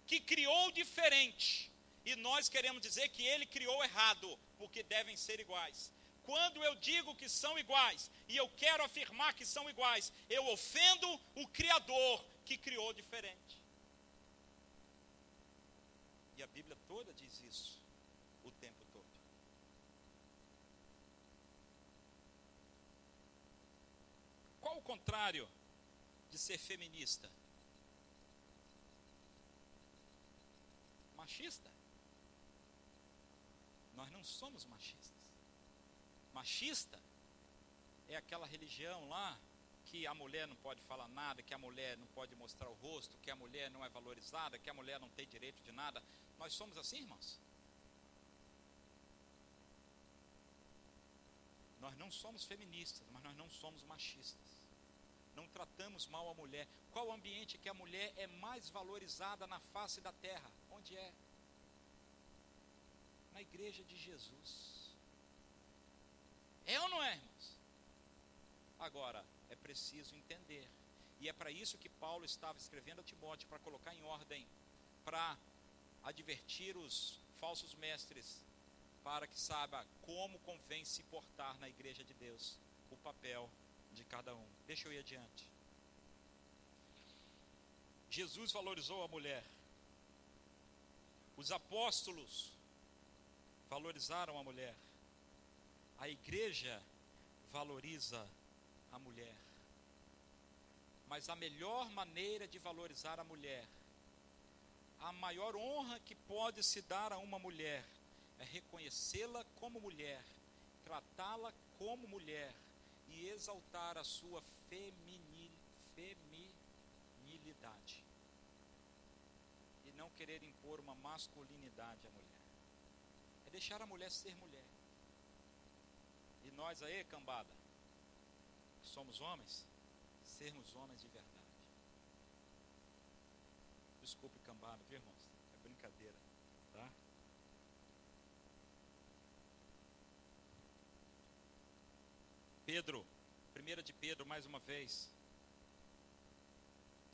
que criou diferente, e nós queremos dizer que ele criou errado, porque devem ser iguais. Quando eu digo que são iguais, e eu quero afirmar que são iguais, eu ofendo o Criador, que criou diferente. E a Bíblia toda diz isso, o tempo todo. Qual o contrário de ser feminista? Machista? Nós não somos machistas. Machista é aquela religião lá que a mulher não pode falar nada, que a mulher não pode mostrar o rosto, que a mulher não é valorizada, que a mulher não tem direito de nada. Nós somos assim, irmãos? Nós não somos feministas, mas nós não somos machistas. Não tratamos mal a mulher. Qual o ambiente que a mulher é mais valorizada na face da terra? Onde é? Na igreja de Jesus. É ou não é, irmãos? Agora, é preciso entender. E é para isso que Paulo estava escrevendo a Timóteo, para colocar em ordem, para advertir os falsos mestres, para que saiba como convém se portar na igreja de Deus, o papel de cada um. Deixa eu ir adiante. Jesus valorizou a mulher. Os apóstolos valorizaram a mulher. A igreja valoriza a mulher. Mas a melhor maneira de valorizar a mulher, a maior honra que pode se dar a uma mulher, é reconhecê-la como mulher, tratá-la como mulher e exaltar a sua feminilidade. E não querer impor uma masculinidade à mulher. É deixar a mulher ser mulher. E nós aí, cambada, que somos homens, sermos homens de verdade. Desculpe, cambada, viu, irmãos? É brincadeira, tá? Pedro, 1 de Pedro, mais uma vez,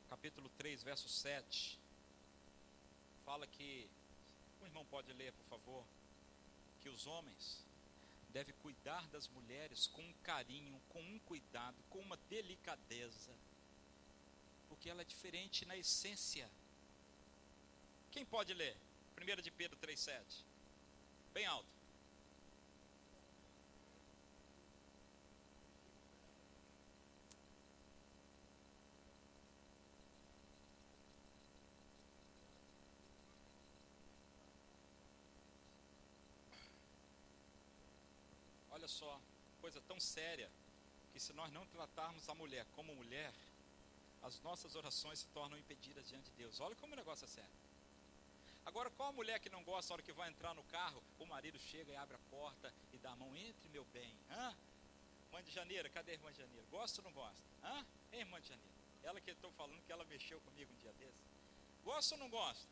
capítulo 3, verso 7, fala que, o irmão pode ler, por favor, que os homens devem cuidar das mulheres com um carinho, com um cuidado, com uma delicadeza, porque ela é diferente na essência. Quem pode ler? 1 de Pedro 3, 7, bem alto. Olha só, coisa tão séria, que se nós não tratarmos a mulher como mulher, as nossas orações se tornam impedidas diante de Deus. Olha como o negócio é sério. Agora, qual a mulher que não gosta, na hora que vai entrar no carro, o marido chega e abre a porta e dá a mão, entre meu bem, hã? Mãe de Janeiro, cadê a irmã de Janeiro? Gosta ou não gosta? Hã? Hein, irmã de Janeiro? Ela que eu estou falando que ela mexeu comigo um dia desse. Gosta ou não gosta?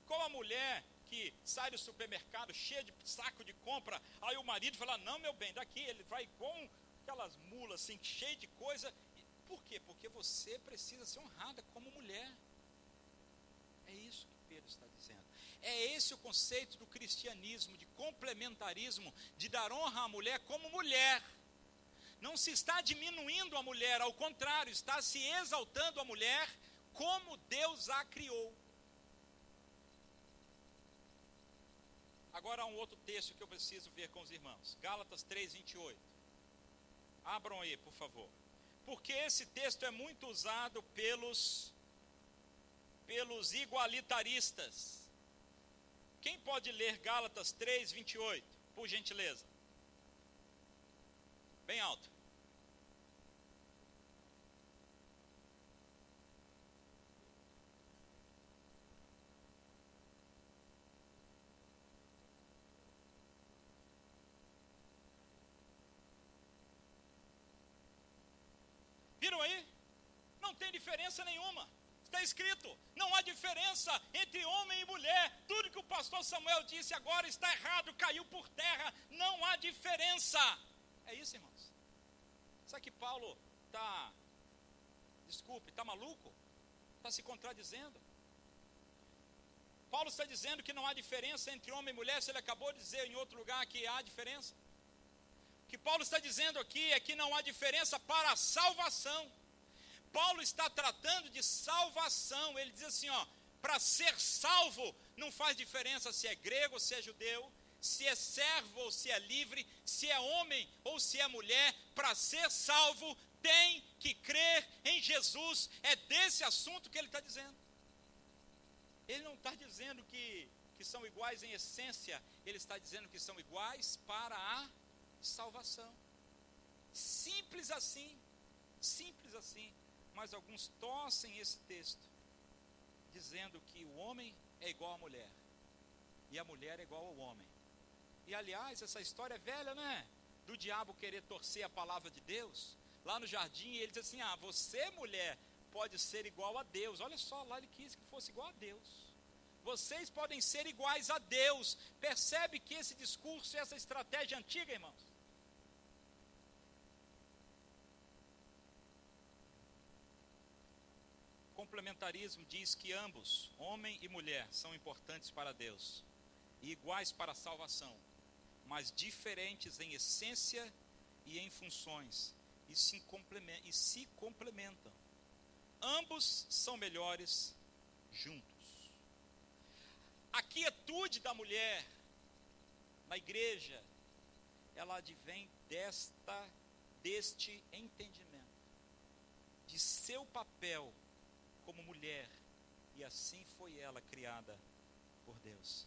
Qual a mulher que sai do supermercado cheia de saco de compra, aí o marido fala, não, meu bem, daqui, ele vai com aquelas mulas assim, cheio de coisa. Por quê? Porque você precisa ser honrada como mulher. É isso que Pedro está dizendo. É esse o conceito do cristianismo, de complementarismo, de dar honra à mulher como mulher. Não se está diminuindo a mulher, ao contrário, está se exaltando a mulher como Deus a criou. Agora há um outro texto que eu preciso ver com os irmãos. Gálatas 3, 28. Abram aí, por favor. Porque esse texto é muito usado pelos igualitaristas. Quem pode ler Gálatas 3, 28, por gentileza? Bem alto. Viram aí? Não tem diferença nenhuma. Está escrito, não há diferença entre homem e mulher. Tudo que o pastor Samuel disse agora está errado, caiu por terra. Não há diferença. É isso, irmãos. Sabe que Paulo está maluco? Está se contradizendo. Paulo está dizendo que não há diferença entre homem e mulher, se ele acabou de dizer em outro lugar que há diferença. O que Paulo está dizendo aqui é que não há diferença para a salvação. Paulo está tratando de salvação. Ele diz assim, para ser salvo, não faz diferença se é grego ou se é judeu, se é servo ou se é livre, se é homem ou se é mulher. Para ser salvo, tem que crer em Jesus. É desse assunto que ele está dizendo. Ele não está dizendo que são iguais em essência, ele está dizendo que são iguais para a salvação. Simples assim, simples assim. Mas alguns torcem esse texto, dizendo que o homem é igual à mulher, e a mulher é igual ao homem. E aliás, essa história é velha, né? Do diabo querer torcer a palavra de Deus. Lá no jardim, ele diz assim, você mulher pode ser igual a Deus. Olha só, lá ele quis que fosse igual a Deus. Vocês podem ser iguais a Deus. Percebe que esse discurso, essa estratégia antiga, irmãos? Complementarismo diz que ambos, homem e mulher, são importantes para Deus e iguais para a salvação, mas diferentes em essência e em funções, e se complementam. Ambos são melhores juntos. A quietude da mulher na igreja, ela advém deste entendimento de seu papel como mulher, e assim foi ela criada por Deus.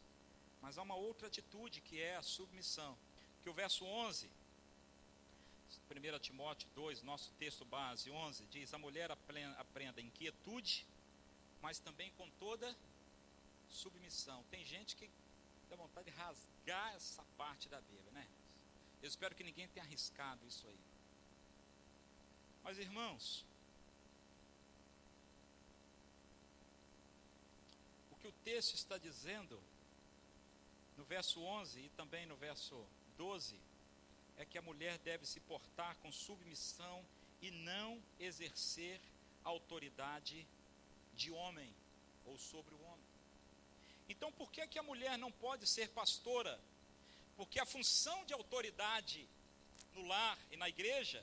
Mas há uma outra atitude que é a submissão, que o verso 11, 1 Timóteo 2, nosso texto base 11, diz, a mulher aprenda em quietude, mas também com toda submissão. Tem gente que dá vontade de rasgar essa parte da Bíblia, né? Eu espero que ninguém tenha arriscado isso aí. Mas, irmãos, o que o texto está dizendo, no verso 11 e também no verso 12, é que a mulher deve se portar com submissão e não exercer autoridade de homem ou sobre o homem. Então, por que a mulher não pode ser pastora? Porque a função de autoridade no lar e na igreja,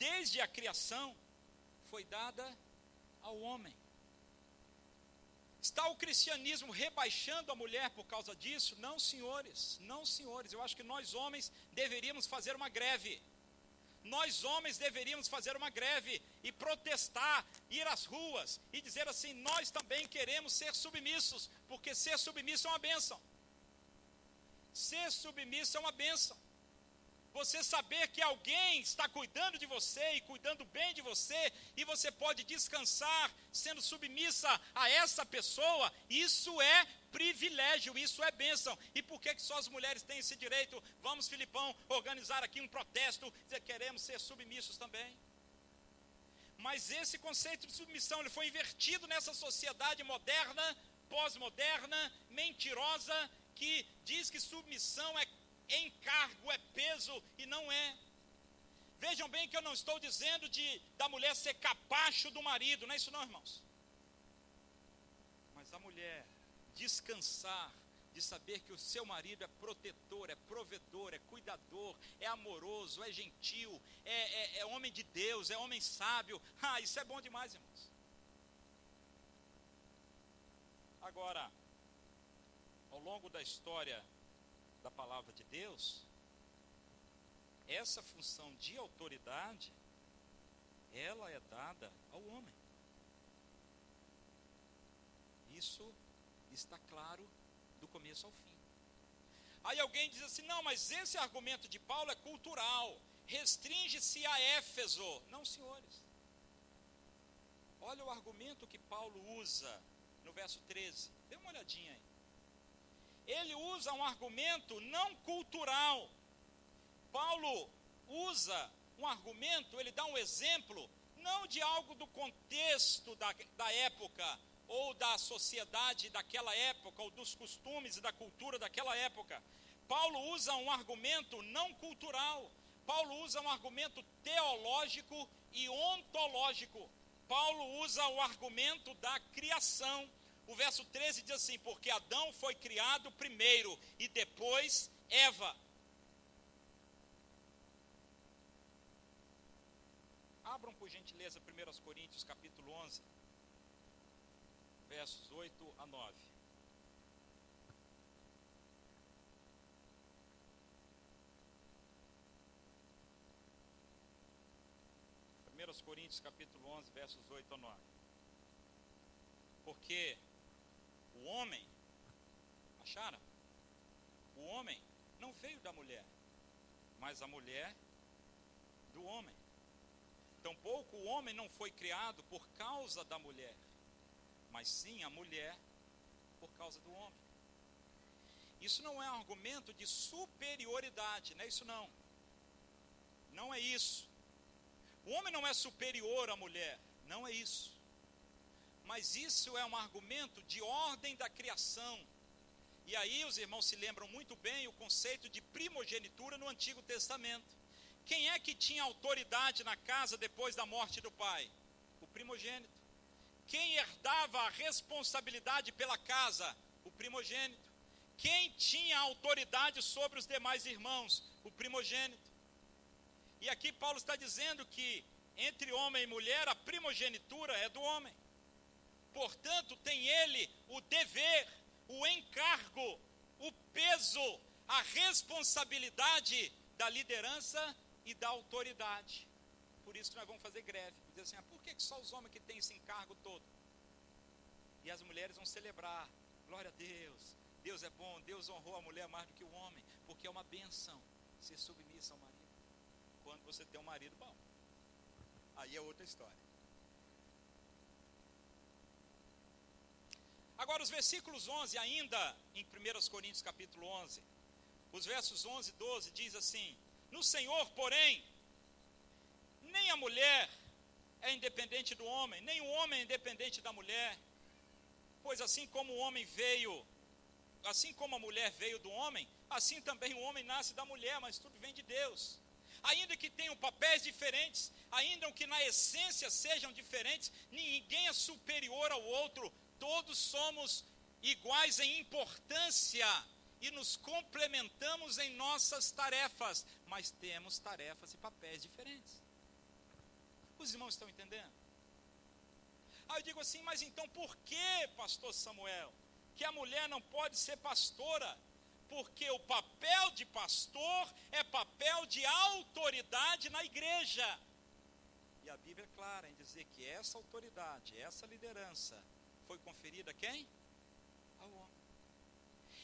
desde a criação, foi dada ao homem. Está o cristianismo rebaixando a mulher por causa disso? Não, senhores, não, senhores. Eu acho que nós homens deveríamos fazer uma greve. Nós homens deveríamos fazer uma greve e protestar, ir às ruas e dizer assim: nós também queremos ser submissos, porque ser submisso é uma bênção. Ser submisso é uma bênção. Você saber que alguém está cuidando de você e cuidando bem de você, e você pode descansar sendo submissa a essa pessoa, isso é privilégio, isso é bênção. E por que só as mulheres têm esse direito? Vamos, Filipão, organizar aqui um protesto, dizer que queremos ser submissos também. Mas esse conceito de submissão, ele foi invertido nessa sociedade moderna, pós-moderna, mentirosa, que diz que submissão é encargo, é peso, e não é. Vejam bem que eu não estou dizendo da mulher ser capacho do marido, não é isso não, irmãos. Mas a mulher descansar de saber que o seu marido é protetor, é provedor, é cuidador, é amoroso, é gentil, é homem de Deus, é homem sábio. Isso é bom demais, irmãos. Agora, ao longo da história da palavra de Deus, essa função de autoridade, ela é dada ao homem. Isso está claro do começo ao fim. Aí alguém diz assim: não, mas esse argumento de Paulo é cultural, restringe-se a Éfeso. Não, senhores. Olha o argumento que Paulo usa no verso 13. Dê uma olhadinha aí. Ele usa um argumento não cultural. Paulo usa um argumento, ele dá um exemplo, não de algo do contexto da época, ou da sociedade daquela época, ou dos costumes e da cultura daquela época. Paulo usa um argumento não cultural. Paulo usa um argumento teológico e ontológico. Paulo usa o argumento da criação. O verso 13 diz assim: porque Adão foi criado primeiro e depois Eva. Abram por gentileza 1 Coríntios capítulo 11, versos 8 a 9. Coríntios capítulo 11, versos 8 a 9. Porque o homem, acharam? O homem não veio da mulher, mas a mulher do homem. Tampouco o homem não foi criado por causa da mulher, mas sim a mulher por causa do homem. Isso não é um argumento de superioridade, não é isso não. Não é isso. O homem não é superior à mulher, não é isso. Mas isso é um argumento de ordem da criação. E aí os irmãos se lembram muito bem o conceito de primogenitura no Antigo Testamento. Quem é que tinha autoridade na casa depois da morte do pai? O primogênito. Quem herdava a responsabilidade pela casa? O primogênito. Quem tinha autoridade sobre os demais irmãos? O primogênito. E aqui Paulo está dizendo que entre homem e mulher a primogenitura é do homem. Portanto, tem ele o dever, o encargo, o peso, a responsabilidade da liderança e da autoridade. Por isso que nós vamos fazer greve. Dizer assim, por que só os homens que têm esse encargo todo? E as mulheres vão celebrar. Glória a Deus. Deus é bom, Deus honrou a mulher mais do que o homem, porque é uma bênção ser submissa ao marido. Quando você tem um marido bom, aí é outra história. Agora os versículos 11, ainda em 1 Coríntios capítulo 11, Os versos 11 e 12 diz assim: no Senhor, porém, nem a mulher é independente do homem, nem o homem é independente da mulher. Pois assim como o homem veio, assim como a mulher veio do homem, assim também o homem nasce da mulher, mas tudo vem de Deus. Ainda que tenham papéis diferentes, ainda que na essência sejam diferentes, ninguém é superior ao outro, todos somos iguais em importância e nos complementamos em nossas tarefas, mas temos tarefas e papéis diferentes. Os irmãos estão entendendo? Aí eu digo assim, mas então por que, pastor Samuel, que a mulher não pode ser pastora? Porque o papel de pastor é papel de autoridade na igreja. E a Bíblia é clara em dizer que essa autoridade, essa liderança, foi conferida a quem? Ao homem.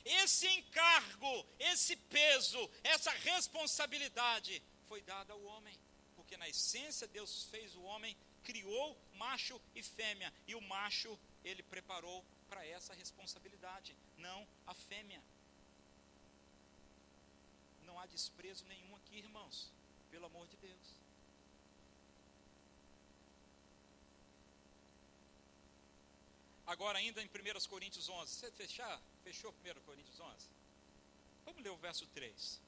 Esse encargo, esse peso, essa responsabilidade foi dada ao homem. Porque na essência Deus fez o homem, criou macho e fêmea. E o macho ele preparou para essa responsabilidade, não a fêmea. Não há desprezo nenhum aqui, irmãos, pelo amor de Deus. Agora ainda em 1 Coríntios 11, você fechou 1 Coríntios 11? Vamos ler o verso 3.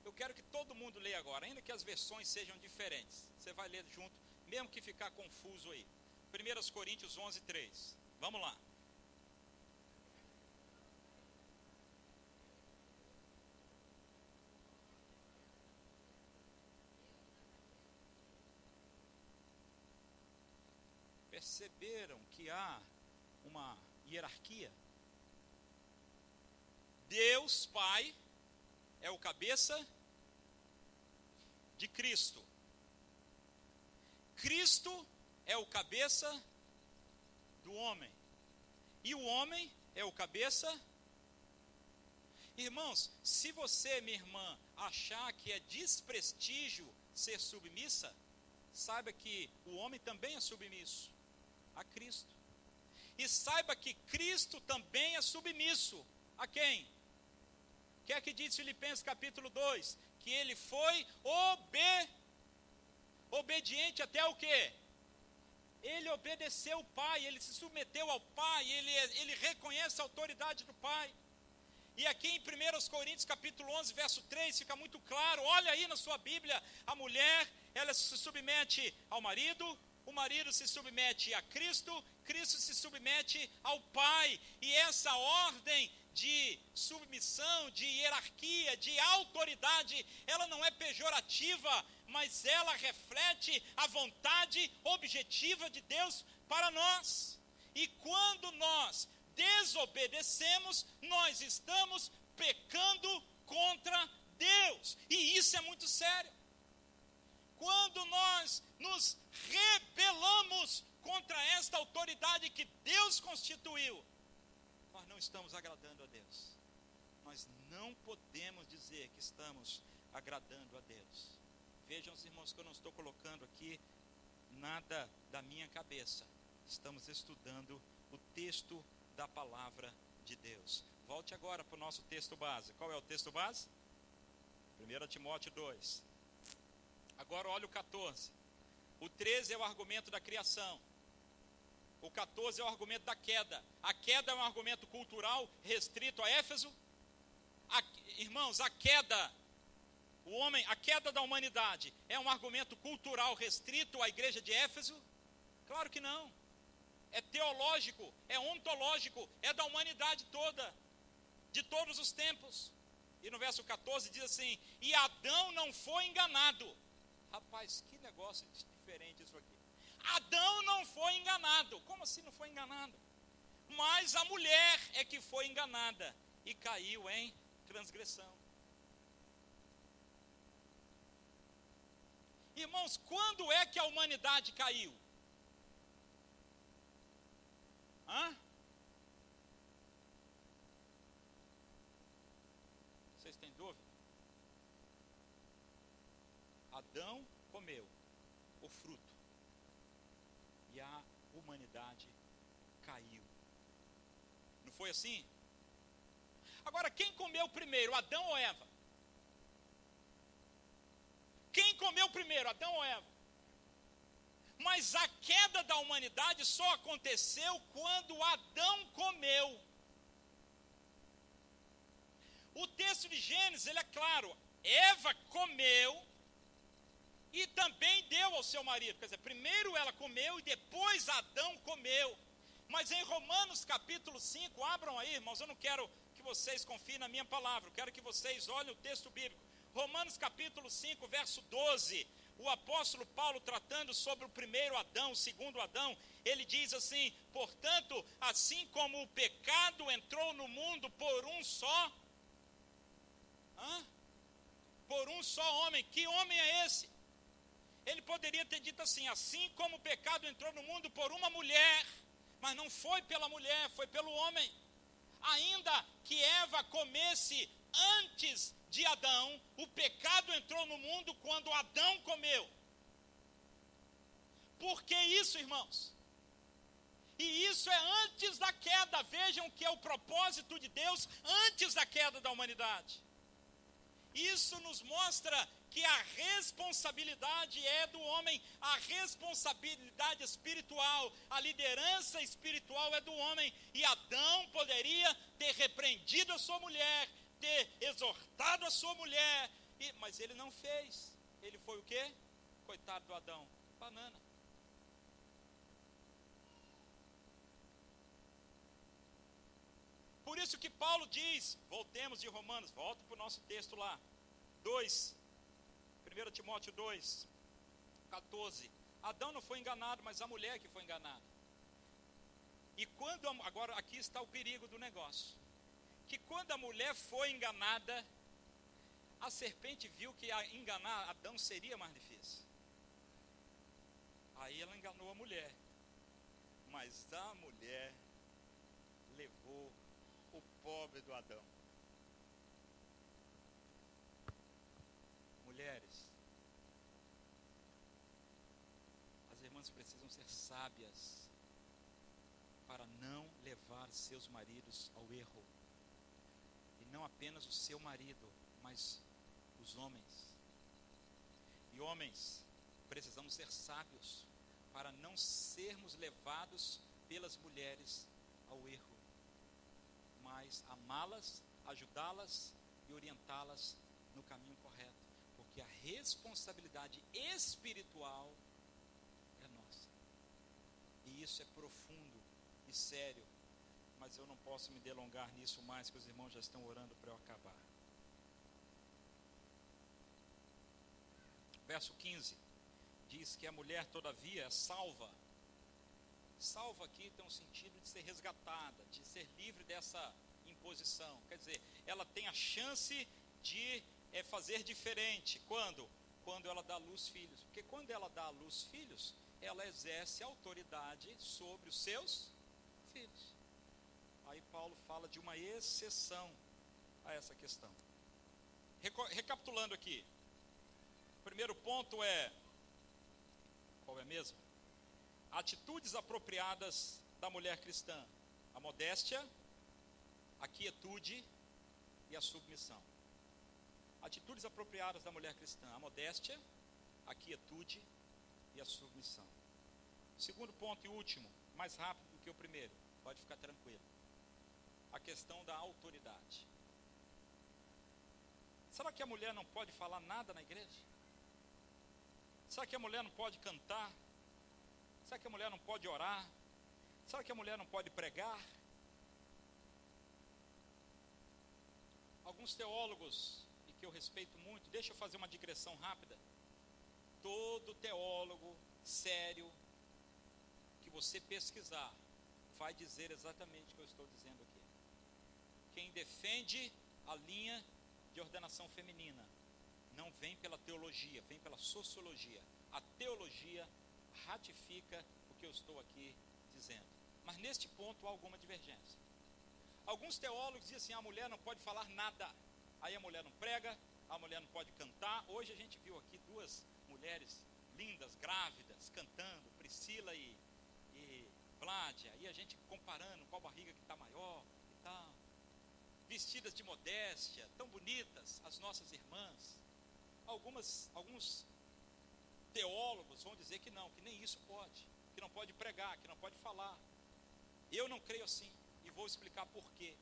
Eu quero que todo mundo leia agora, ainda que as versões sejam diferentes. Você vai ler junto, mesmo que ficar confuso aí. 1 Coríntios 11, 3. Vamos lá. Perceberam que há uma hierarquia? Deus Pai é o cabeça de Cristo. Cristo é o cabeça do homem. E o homem é o cabeça. Irmãos, se você, minha irmã, achar que é desprestígio ser submissa, saiba que o homem também é submisso a Cristo. E saiba que Cristo também é submisso a quem? O que é que diz Filipenses capítulo 2? Que ele foi obediente até o quê? Ele obedeceu o Pai, ele se submeteu ao Pai, ele reconhece a autoridade do Pai. E aqui em 1 Coríntios capítulo 11, verso 3, fica muito claro, olha aí na sua Bíblia, a mulher, ela se submete ao marido, o marido se submete a Cristo, Cristo se submete ao Pai. E essa ordem de submissão, de hierarquia, de autoridade, ela não é pejorativa, mas ela reflete a vontade objetiva de Deus para nós. E quando nós desobedecemos, nós estamos pecando contra Deus. E isso é muito sério. Quando nós nos rebelamos contra esta autoridade que Deus constituiu, nós não estamos agradando a Deus. Nós não podemos dizer que estamos agradando a Deus. Vejam, os irmãos, que eu não estou colocando aqui nada da minha cabeça. Estamos estudando o texto da palavra de Deus. Volte agora para o nosso texto base. Qual é o texto base? 1 Timóteo 2. Agora olha o 14. O 13 é o argumento da criação. O 14 é o argumento da queda. A queda é um argumento cultural restrito a Éfeso. Irmãos, a queda, a queda da humanidade é um argumento cultural restrito à igreja de Éfeso? Claro que não. É teológico, é ontológico, é da humanidade toda, de todos os tempos. E no verso 14 diz assim: e Adão não foi enganado. Rapaz, que negócio diferente isso aqui. Adão não foi enganado. Como assim não foi enganado? Mas a mulher é que foi enganada e caiu em transgressão. Irmãos, quando é que a humanidade caiu? Vocês têm dúvida? Adão comeu o fruto e a humanidade caiu. Não foi assim? Agora, quem comeu primeiro, Adão ou Eva? Quem comeu primeiro, Adão ou Eva? Mas a queda da humanidade só aconteceu quando Adão comeu. O texto de Gênesis, ele é claro, Eva comeu e também deu ao seu marido. Quer dizer, primeiro ela comeu e depois Adão comeu. Mas em Romanos capítulo 5, abram aí, irmãos, eu não quero que vocês confiem na minha palavra, eu quero que vocês olhem o texto bíblico. Romanos capítulo 5, verso 12, o apóstolo Paulo tratando sobre o primeiro Adão, o segundo Adão, ele diz assim: portanto, assim como o pecado entrou no mundo por um só, por um só homem. Que homem é esse? Ele poderia ter dito assim: assim como o pecado entrou no mundo por uma mulher, mas não foi pela mulher, foi pelo homem. Ainda que Eva comesse antes de Adão, o pecado entrou no mundo quando Adão comeu. Por que isso, irmãos? E isso é antes da queda. Vejam que é o propósito de Deus antes da queda da humanidade. Isso nos mostra que a responsabilidade é do homem, a responsabilidade espiritual, a liderança espiritual é do homem. E Adão poderia ter repreendido a sua mulher, ter exortado a sua mulher, mas ele não fez. Ele foi o quê? Coitado do Adão, banana. Por isso que Paulo diz, voltemos de Romanos, volta para o nosso texto lá, 1 Timóteo 2, 14, Adão não foi enganado, mas a mulher que foi enganada. E quando, agora aqui está o perigo do negócio, que quando a mulher foi enganada, a serpente viu que enganar Adão seria mais difícil. Aí ela enganou a mulher, mas a mulher levou o pobre do Adão. Mulheres, as irmãs precisam ser sábias para não levar seus maridos ao erro. E não apenas o seu marido, mas os homens. E homens, precisamos ser sábios para não sermos levados pelas mulheres ao erro, mas amá-las, ajudá-las e orientá-las no caminho correto, porque a responsabilidade espiritual é nossa. E isso é profundo e sério, mas eu não posso me delongar nisso mais, que os irmãos já estão orando para eu acabar. Verso 15 diz que a mulher todavia é salva. Salva aqui tem um sentido de ser resgatada, de ser livre dessa imposição. Quer dizer, ela tem a chance de fazer diferente. Quando? Quando ela dá à luz filhos. Porque quando ela dá à luz filhos, ela exerce autoridade sobre os seus filhos. Aí Paulo fala de uma exceção a essa questão. Recapitulando aqui. O primeiro ponto é, qual é mesmo? Atitudes apropriadas da mulher cristã: a modéstia, a quietude e a submissão. Atitudes apropriadas da mulher cristã: a modéstia, a quietude e a submissão. Segundo ponto e último, mais rápido do que o primeiro, pode ficar tranquilo: a questão da autoridade. Será que a mulher não pode falar nada na igreja? Será que a mulher não pode cantar? Será que a mulher não pode orar? Será que a mulher não pode pregar? Alguns teólogos, e que eu respeito muito, deixa eu fazer uma digressão rápida. Todo teólogo sério que você pesquisar vai dizer exatamente o que eu estou dizendo aqui. Quem defende a linha de ordenação feminina não vem pela teologia, vem pela sociologia. A teologia ratifica o que eu estou aqui dizendo. Mas neste ponto há alguma divergência. Alguns teólogos dizem assim: a mulher não pode falar nada. Aí a mulher não prega, a mulher não pode cantar. Hoje a gente viu aqui duas mulheres lindas, grávidas, cantando, Priscila e Vládia, e a gente comparando qual barriga que está maior e tal. vestidas de modéstia, tão bonitas, as nossas irmãs. Alguns teólogos vão dizer que não, que nem isso pode, que não pode pregar, que não pode falar. Eu não creio assim, e vou explicar por quê.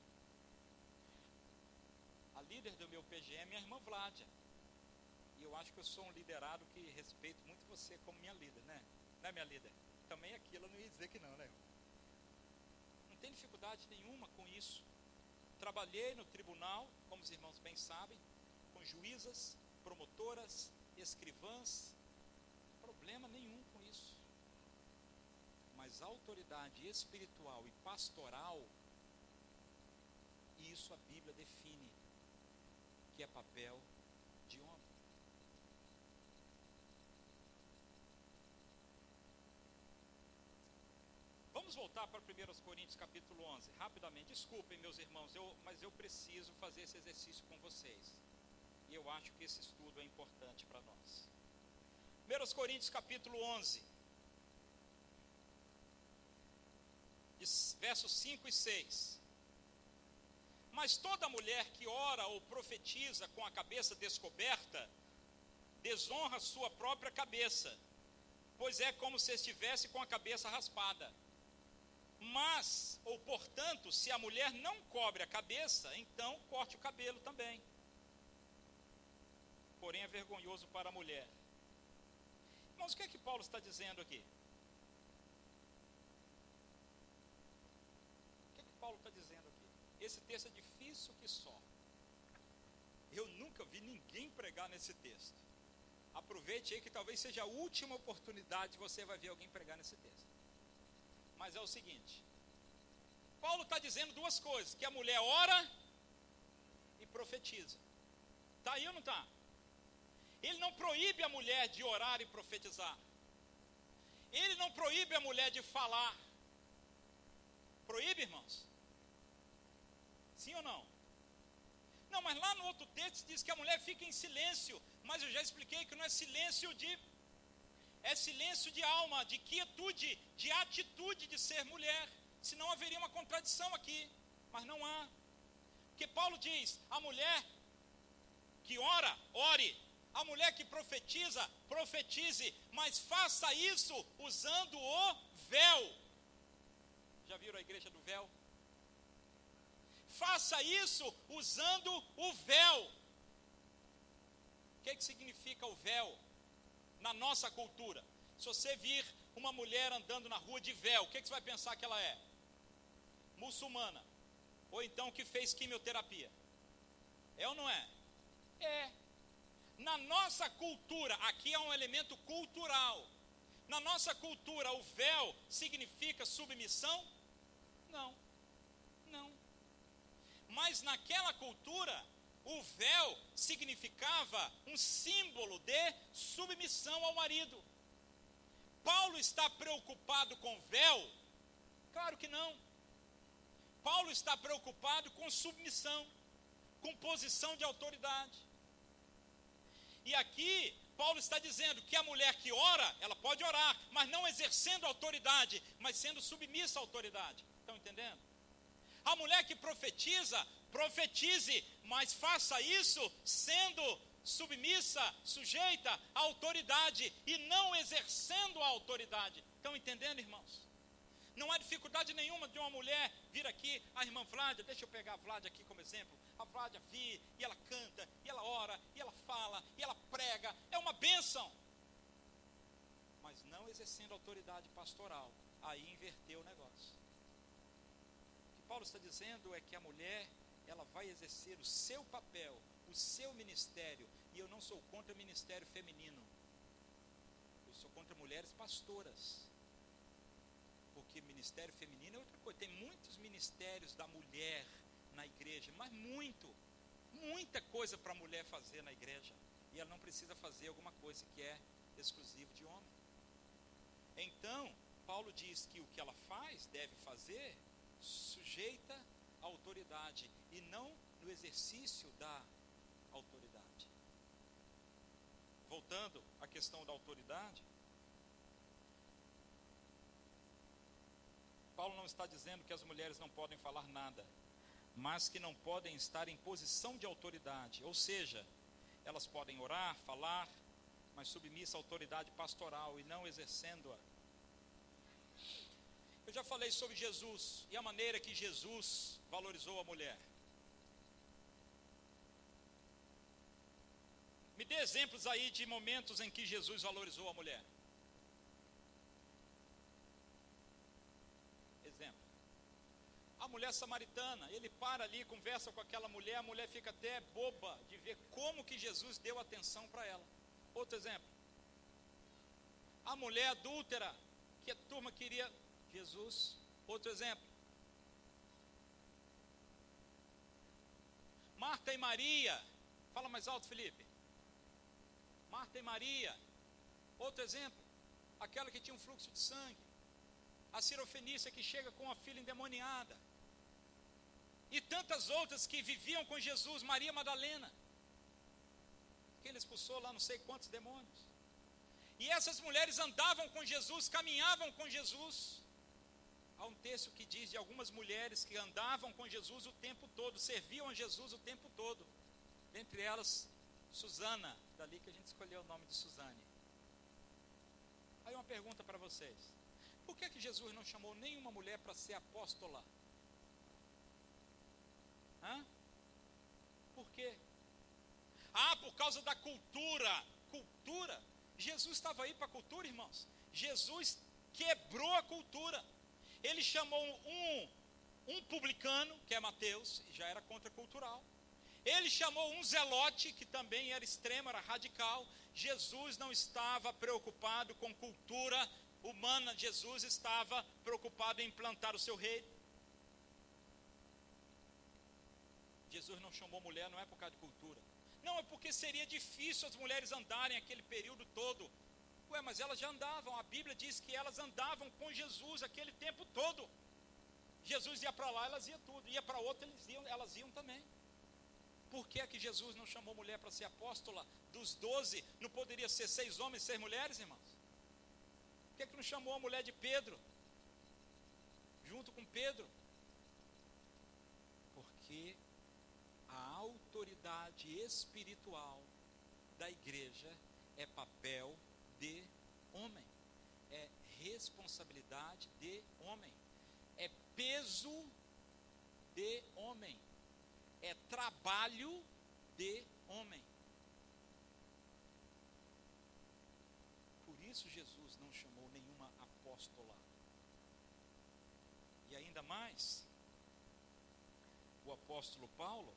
A líder do meu PGM é minha irmã Vládia, e eu acho que eu sou um liderado que respeito muito você como minha líder, né? Não é minha líder? Também aquilo eu não ia dizer que não, né? Não tem dificuldade nenhuma com isso. Trabalhei no tribunal, como os irmãos bem sabem, com juízas, promotoras, escrivãs, problema nenhum com isso. Mas a autoridade espiritual e pastoral, isso a Bíblia define que é papel de homem. Vamos voltar para 1 Coríntios capítulo 11, rapidamente. Desculpem, meus irmãos, mas eu preciso fazer esse exercício com vocês. E eu acho que esse estudo é importante para nós. 1 Coríntios capítulo 11, versos 5 e 6. Mas toda mulher que ora ou profetiza com a cabeça descoberta, desonra sua própria cabeça, pois é como se estivesse com a cabeça raspada. Mas, ou portanto, se a mulher não cobre a cabeça, então corte o cabelo também. Porém é vergonhoso para a mulher. Mas o que é que Paulo está dizendo aqui? O que é que Paulo está dizendo aqui? Esse texto é difícil que só. Eu nunca vi ninguém pregar nesse texto. Aproveite aí que talvez seja a última oportunidade que você vai ver alguém pregar nesse texto. Mas é o seguinte, Paulo está dizendo duas coisas, que a mulher ora e profetiza. Está aí ou não está? Ele não proíbe a mulher de orar e profetizar. Ele não proíbe a mulher de falar. Proíbe, irmãos? Sim ou não? Não, mas lá no outro texto diz que a mulher fica em silêncio, mas eu já expliquei que não é silêncio é silêncio de alma, de quietude, de atitude de ser mulher. Senão haveria uma contradição aqui, mas não há. Porque Paulo diz, a mulher que ora, ore. A mulher que profetiza, profetize, mas faça isso usando o véu. Já viram a igreja do véu? Faça isso usando o véu. O que significa o véu? Na nossa cultura, se você vir uma mulher andando na rua de véu, o que você vai pensar que ela é? Muçulmana. Ou então que fez quimioterapia. É ou não é? É. Na nossa cultura, aqui é um elemento cultural. Na nossa cultura, o véu significa submissão? Não. Não. Mas naquela cultura, o véu significava um símbolo de submissão ao marido. Paulo está preocupado com véu? Claro que não. Paulo está preocupado com submissão, com posição de autoridade. E aqui, Paulo está dizendo que a mulher que ora, ela pode orar, mas não exercendo autoridade, mas sendo submissa à autoridade. Estão entendendo? A mulher que profetiza, profetize, mas faça isso sendo submissa, sujeita à autoridade e não exercendo a autoridade. Estão entendendo, irmãos? Não há dificuldade nenhuma de uma mulher vir aqui, a irmã Vládia, deixa eu pegar a Vládia aqui como exemplo. A Vládia vir, e ela canta, e ela ora, e ela fala, e ela prega. É uma bênção. Mas não exercendo autoridade pastoral. Aí inverteu o negócio. O que Paulo está dizendo é que a mulher, ela vai exercer o seu papel, o seu ministério. E eu não sou contra o ministério feminino. Eu sou contra mulheres pastoras. Porque ministério feminino é outra coisa. Tem muitos ministérios da mulher na igreja, mas muita coisa para a mulher fazer na igreja. E ela não precisa fazer alguma coisa que é exclusivo de homem. Então, Paulo diz que o que ela faz, deve fazer, sujeita à autoridade e não no exercício da autoridade. Voltando à questão da autoridade, Paulo não está dizendo que as mulheres não podem falar nada, mas que não podem estar em posição de autoridade, ou seja, elas podem orar, falar, mas submissa à autoridade pastoral e não exercendo-a. Eu já falei sobre Jesus e a maneira que Jesus valorizou a mulher. Me dê exemplos aí de momentos em que Jesus valorizou a mulher. Exemplo. A mulher samaritana, ele para ali, conversa com aquela mulher, a mulher fica até boba de ver como que Jesus deu atenção para ela. Outro exemplo. A mulher adúltera, que a turma queria Jesus. Outro exemplo. Marta e Maria. Fala mais alto, Felipe. Marta e Maria. Outro exemplo. Aquela que tinha um fluxo de sangue. A Sirofenícia que chega com a filha endemoniada. E tantas outras que viviam com Jesus. Maria Madalena, que ele expulsou lá não sei quantos demônios. E essas mulheres andavam com Jesus, caminhavam com Jesus. Há um texto que diz de algumas mulheres que andavam com Jesus o tempo todo, serviam a Jesus o tempo todo. Dentre elas, Susana, dali que a gente escolheu o nome de Susane. Aí uma pergunta para vocês. Por que Jesus não chamou nenhuma mulher para ser apóstola? Por quê? Por causa da cultura. Cultura? Jesus estava aí para a cultura, irmãos. Jesus quebrou a cultura. Ele chamou um publicano, que é Mateus, já era contracultural. Ele chamou um zelote, que também era extremo, era radical. Jesus não estava preocupado com cultura humana. Jesus estava preocupado em implantar o seu reino. Jesus não chamou mulher, não é por causa de cultura. Não, é porque seria difícil as mulheres andarem aquele período todo. Mas elas já andavam. A Bíblia diz que elas andavam com Jesus aquele tempo todo. Jesus ia para lá, elas iam tudo. Ia para outra, elas iam também. Por que é que Jesus não chamou mulher para ser apóstola? Dos 12, não poderia ser 6 homens e 6 mulheres, irmãos? Por que é que não chamou a mulher de Pedro? Junto com Pedro? Porque a autoridade espiritual da igreja é papel de homem, é responsabilidade de homem, é peso de homem, é trabalho de homem. Por isso Jesus não chamou nenhuma apóstola. E ainda mais, o apóstolo Paulo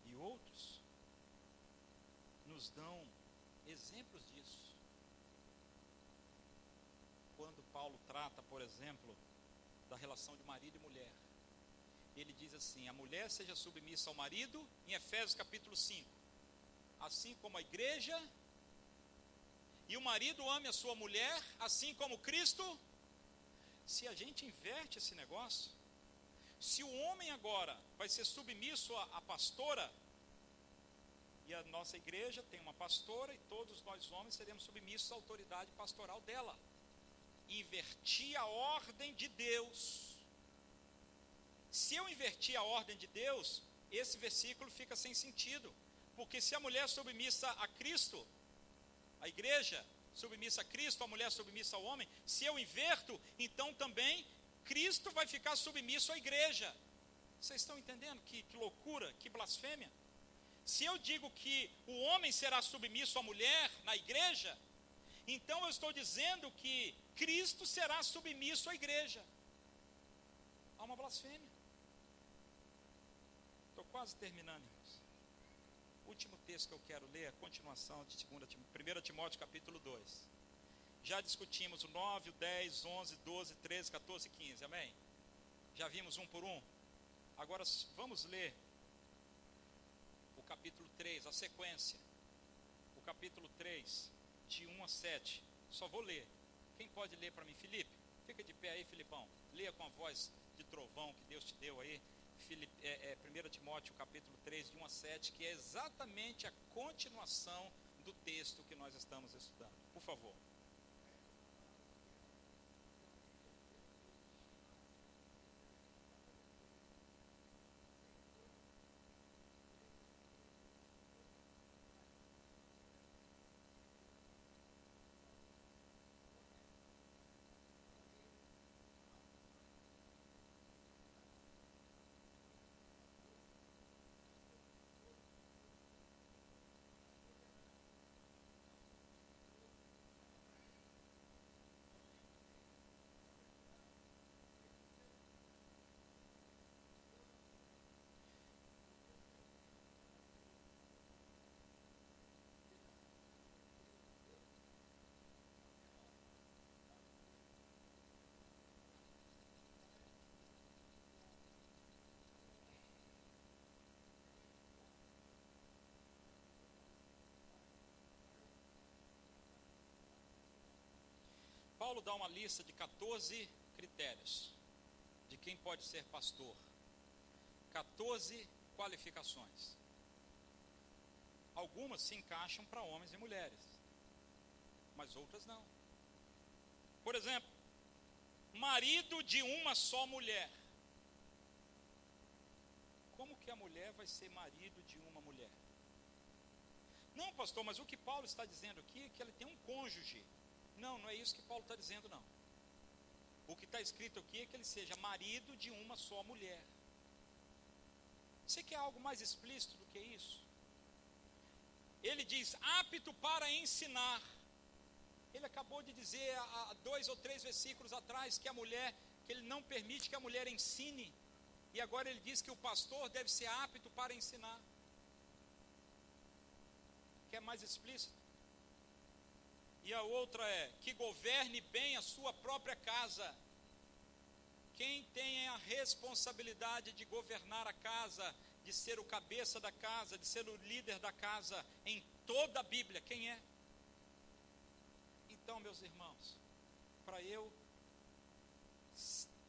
e outros nos dão exemplos disso. Quando Paulo trata, por exemplo, da relação de marido e mulher, ele diz assim: a mulher seja submissa ao marido, em Efésios capítulo 5, assim como a igreja, e o marido ame a sua mulher, assim como Cristo. Se a gente inverte esse negócio, se o homem agora vai ser submisso à pastora, e a nossa igreja tem uma pastora, e todos nós homens seremos submissos à autoridade pastoral dela. Inverti a ordem de Deus. Se eu invertir a ordem de Deus, esse versículo fica sem sentido. Porque se a mulher é submissa a Cristo, a igreja submissa a Cristo, a mulher submissa ao homem, se eu inverto, então também Cristo vai ficar submisso à igreja. Vocês estão entendendo que loucura, que blasfêmia? Se eu digo que o homem será submisso à mulher na igreja, então eu estou dizendo que Cristo será submisso à igreja. Há uma blasfêmia. Estou quase terminando, irmãos. Último texto que eu quero ler, a continuação de 1 Timóteo capítulo 2. Já discutimos o 9, o 10, 11, 12, 13, 14 e 15, amém? Já vimos um por um? Agora vamos ler o capítulo 3, a sequência. O capítulo 3, de 1 a 7. Só vou ler. Quem pode ler para mim? Felipe, fica de pé aí, Filipão. Leia com a voz de trovão que Deus te deu aí. 1 Timóteo capítulo 3, de 1 a 7, que é exatamente a continuação do texto que nós estamos estudando. Por favor. Paulo dá uma lista de 14 critérios de quem pode ser pastor. 14 qualificações. Algumas se encaixam para homens e mulheres, mas outras não. Por exemplo, marido de uma só mulher. Como que a mulher vai ser marido de uma mulher? Não, pastor, mas o que Paulo está dizendo aqui é que ele tem um cônjuge. Não, não é isso que Paulo está dizendo, não. O que está escrito aqui é que ele seja marido de uma só mulher. Você quer algo mais explícito do que isso? Ele diz, apto para ensinar. Ele acabou de dizer há 2 ou 3 versículos atrás que ele não permite que a mulher ensine. E agora ele diz que o pastor deve ser apto para ensinar. Quer mais explícito? E a outra é, que governe bem a sua própria casa. Quem tem a responsabilidade de governar a casa, de ser o cabeça da casa, de ser o líder da casa, em toda a Bíblia, quem é? Então, meus irmãos, para eu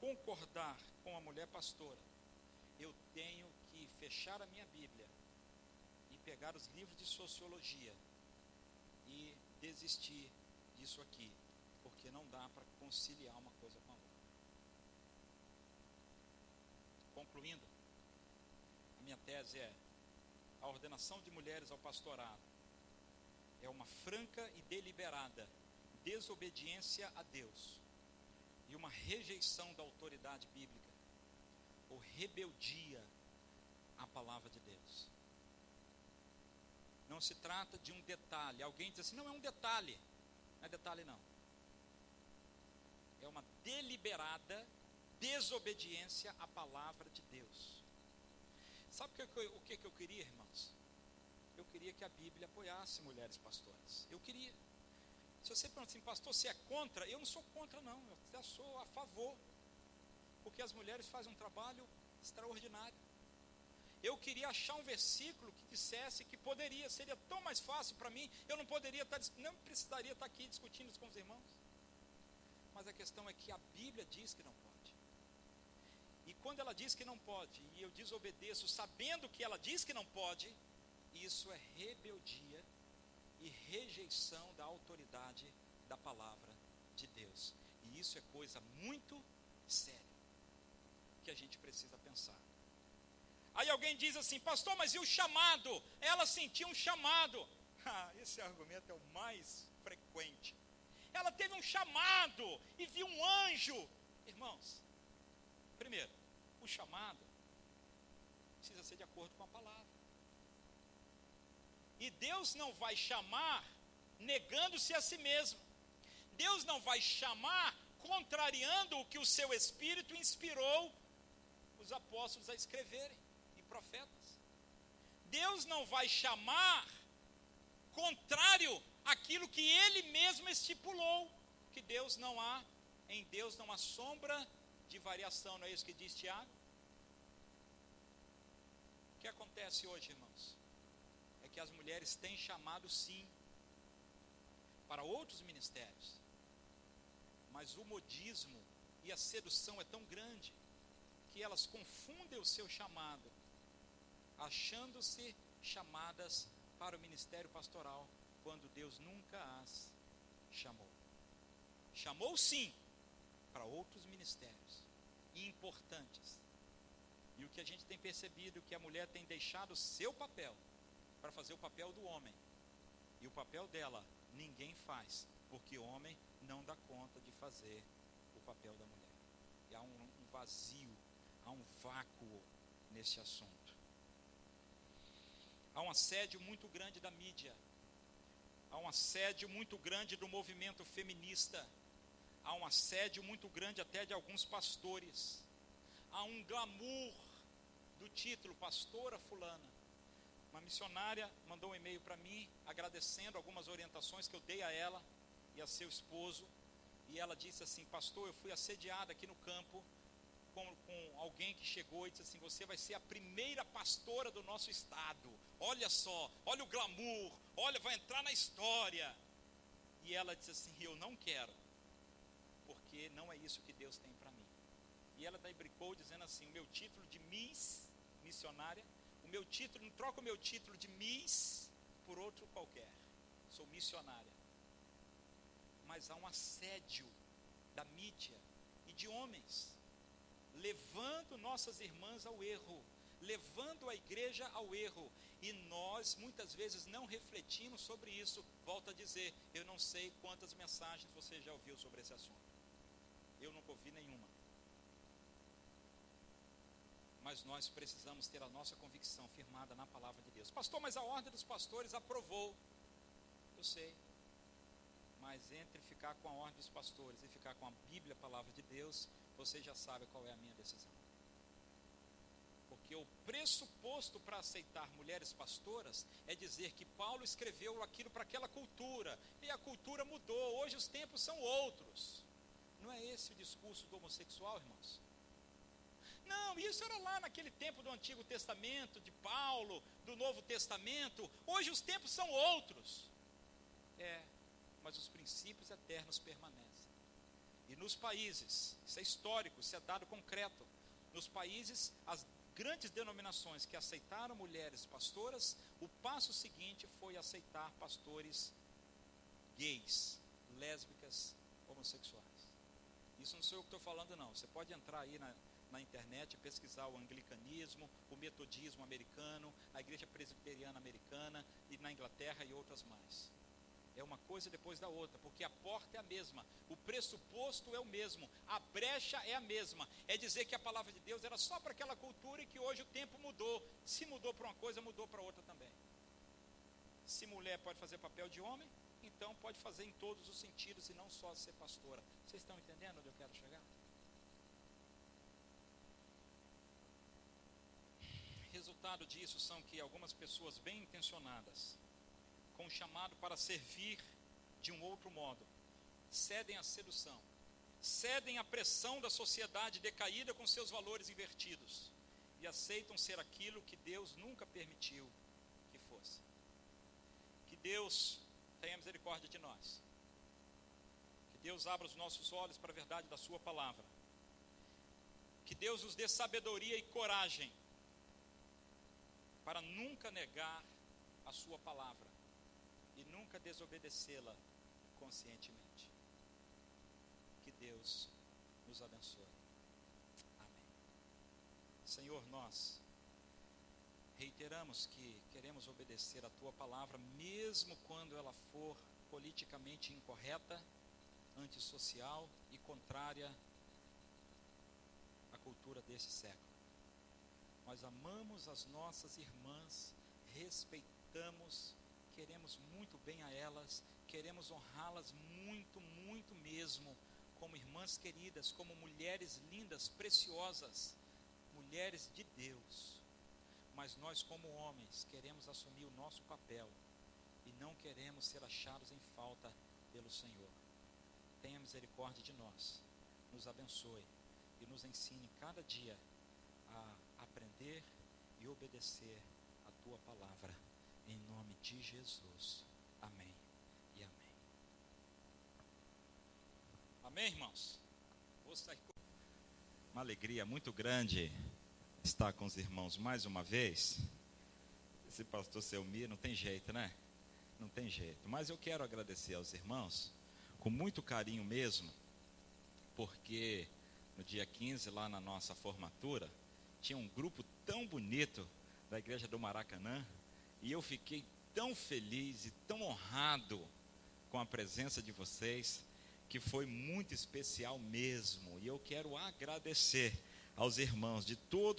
concordar com a mulher pastora, eu tenho que fechar a minha Bíblia e pegar os livros de sociologia e desistir disso aqui, porque não dá para conciliar uma coisa com a outra. Concluindo, a minha tese é: a ordenação de mulheres ao pastorado é uma franca e deliberada desobediência a Deus e uma rejeição da autoridade bíblica, ou rebeldia à palavra de Deus. Não se trata de um detalhe. Alguém diz assim, não é um detalhe. Não é detalhe não. É uma deliberada desobediência à palavra de Deus. Sabe o que eu queria, irmãos? Eu queria que a Bíblia apoiasse mulheres pastoras. Eu queria. Se você pergunta assim, pastor, você é contra? Eu não sou contra não, eu até sou a favor. Porque as mulheres fazem um trabalho extraordinário. Eu queria achar um versículo que dissesse que seria tão mais fácil para mim, eu não precisaria estar aqui discutindo isso com os irmãos. Mas a questão é que a Bíblia diz que não pode. E quando ela diz que não pode, e eu desobedeço sabendo que ela diz que não pode, isso é rebeldia e rejeição da autoridade da palavra de Deus. E isso é coisa muito séria, que a gente precisa pensar. Aí alguém diz assim, pastor, mas e o chamado? Ela sentiu um chamado. Esse argumento é o mais frequente. Ela teve um chamado e viu um anjo. Irmãos, primeiro, o chamado precisa ser de acordo com a palavra. E Deus não vai chamar negando-se a si mesmo. Deus não vai chamar contrariando o que o seu Espírito inspirou os apóstolos a escreverem. Profetas. Deus não vai chamar contrário àquilo que Ele mesmo estipulou, que em Deus não há sombra de variação, não é isso que diz Tiago? O que acontece hoje, irmãos? É que as mulheres têm chamado sim, para outros ministérios, mas o modismo e a sedução é tão grande, que elas confundem o seu chamado, achando-se chamadas para o ministério pastoral, quando Deus nunca as chamou. Chamou sim, para outros ministérios, importantes. E o que a gente tem percebido, que a mulher tem deixado o seu papel, para fazer o papel do homem. E o papel dela, ninguém faz, porque o homem não dá conta de fazer o papel da mulher. E há um vazio, há um vácuo nesse assunto. Há um assédio muito grande da mídia, há um assédio muito grande do movimento feminista, há um assédio muito grande até de alguns pastores, há um glamour do título, pastora fulana. Uma missionária mandou um e-mail para mim, agradecendo algumas orientações que eu dei a ela e a seu esposo, e ela disse assim, pastor, eu fui assediada aqui no campo, com alguém que chegou e disse assim, você vai ser a primeira pastora do nosso estado, olha só, olha o glamour, olha, vai entrar na história. E ela disse assim, eu não quero. porque não é isso que Deus tem para mim. E ela daí brincou dizendo assim, o meu título de Miss, missionária, não troca o meu título de Miss por outro qualquer, sou missionária. Mas há um assédio da mídia e de homens, levando nossas irmãs ao erro, levando a igreja ao erro, e nós muitas vezes não refletimos sobre isso. Volto a dizer, eu não sei quantas mensagens você já ouviu sobre esse assunto, eu nunca ouvi nenhuma, mas nós precisamos ter a nossa convicção firmada na palavra de Deus. Pastor, mas a ordem dos pastores aprovou. Eu sei, mas entre ficar com a ordem dos pastores e ficar com a Bíblia, a palavra de Deus, você já sabe qual é a minha decisão. Porque o pressuposto para aceitar mulheres pastoras é dizer que Paulo escreveu aquilo para aquela cultura, e a cultura mudou, hoje os tempos são outros. Não é esse o discurso do homossexual, irmãos? Não, isso era lá naquele tempo do Antigo Testamento, de Paulo, do Novo Testamento. Hoje os tempos são outros. Mas os princípios eternos permanecem. E nos países, isso é histórico, isso é dado concreto, nos países, as grandes denominações que aceitaram mulheres pastoras, o passo seguinte foi aceitar pastores gays, lésbicas, homossexuais. Isso não sou eu que estou falando, não. Você pode entrar aí na internet e pesquisar o anglicanismo, o metodismo americano, a igreja presbiteriana americana, e na Inglaterra e outras mais. É uma coisa depois da outra, porque a porta é a mesma, o pressuposto é o mesmo, a brecha é a mesma. É dizer que a palavra de Deus era só para aquela cultura e que hoje o tempo mudou. Se mudou para uma coisa, mudou para outra também. Se mulher pode fazer papel de homem, então pode fazer em todos os sentidos e não só ser pastora. Vocês estão entendendo onde eu quero chegar? Resultado disso são que algumas pessoas bem intencionadas, com um chamado para servir de um outro modo, cedem à sedução, cedem à pressão da sociedade decaída com seus valores invertidos, e aceitam ser aquilo que Deus nunca permitiu que fosse. Que Deus tenha misericórdia de nós, que Deus abra os nossos olhos para a verdade da sua palavra, que Deus nos dê sabedoria e coragem para nunca negar a sua palavra e nunca desobedecê-la conscientemente. Que Deus nos abençoe. Amém. Senhor, nós reiteramos que queremos obedecer a tua palavra, mesmo quando ela for politicamente incorreta, antissocial e contrária à cultura desse século. Nós amamos as nossas irmãs, respeitamos, queremos muito bem a elas, queremos honrá-las muito, muito mesmo, como irmãs queridas, como mulheres lindas, preciosas, mulheres de Deus. Mas nós, como homens, queremos assumir o nosso papel e não queremos ser achados em falta pelo Senhor. Tenha misericórdia de nós, nos abençoe e nos ensine cada dia a aprender e obedecer a tua palavra. Em nome de Jesus. Amém e amém. Amém, irmãos? Uma alegria muito grande estar com os irmãos mais uma vez. Esse pastor Selmir, não tem jeito, né? Não tem jeito. Mas eu quero agradecer aos irmãos, com muito carinho mesmo, porque no dia 15, lá na nossa formatura, tinha um grupo tão bonito da igreja do Maracanã, e eu fiquei tão feliz e tão honrado com a presença de vocês, que foi muito especial mesmo. E eu quero agradecer aos irmãos de todo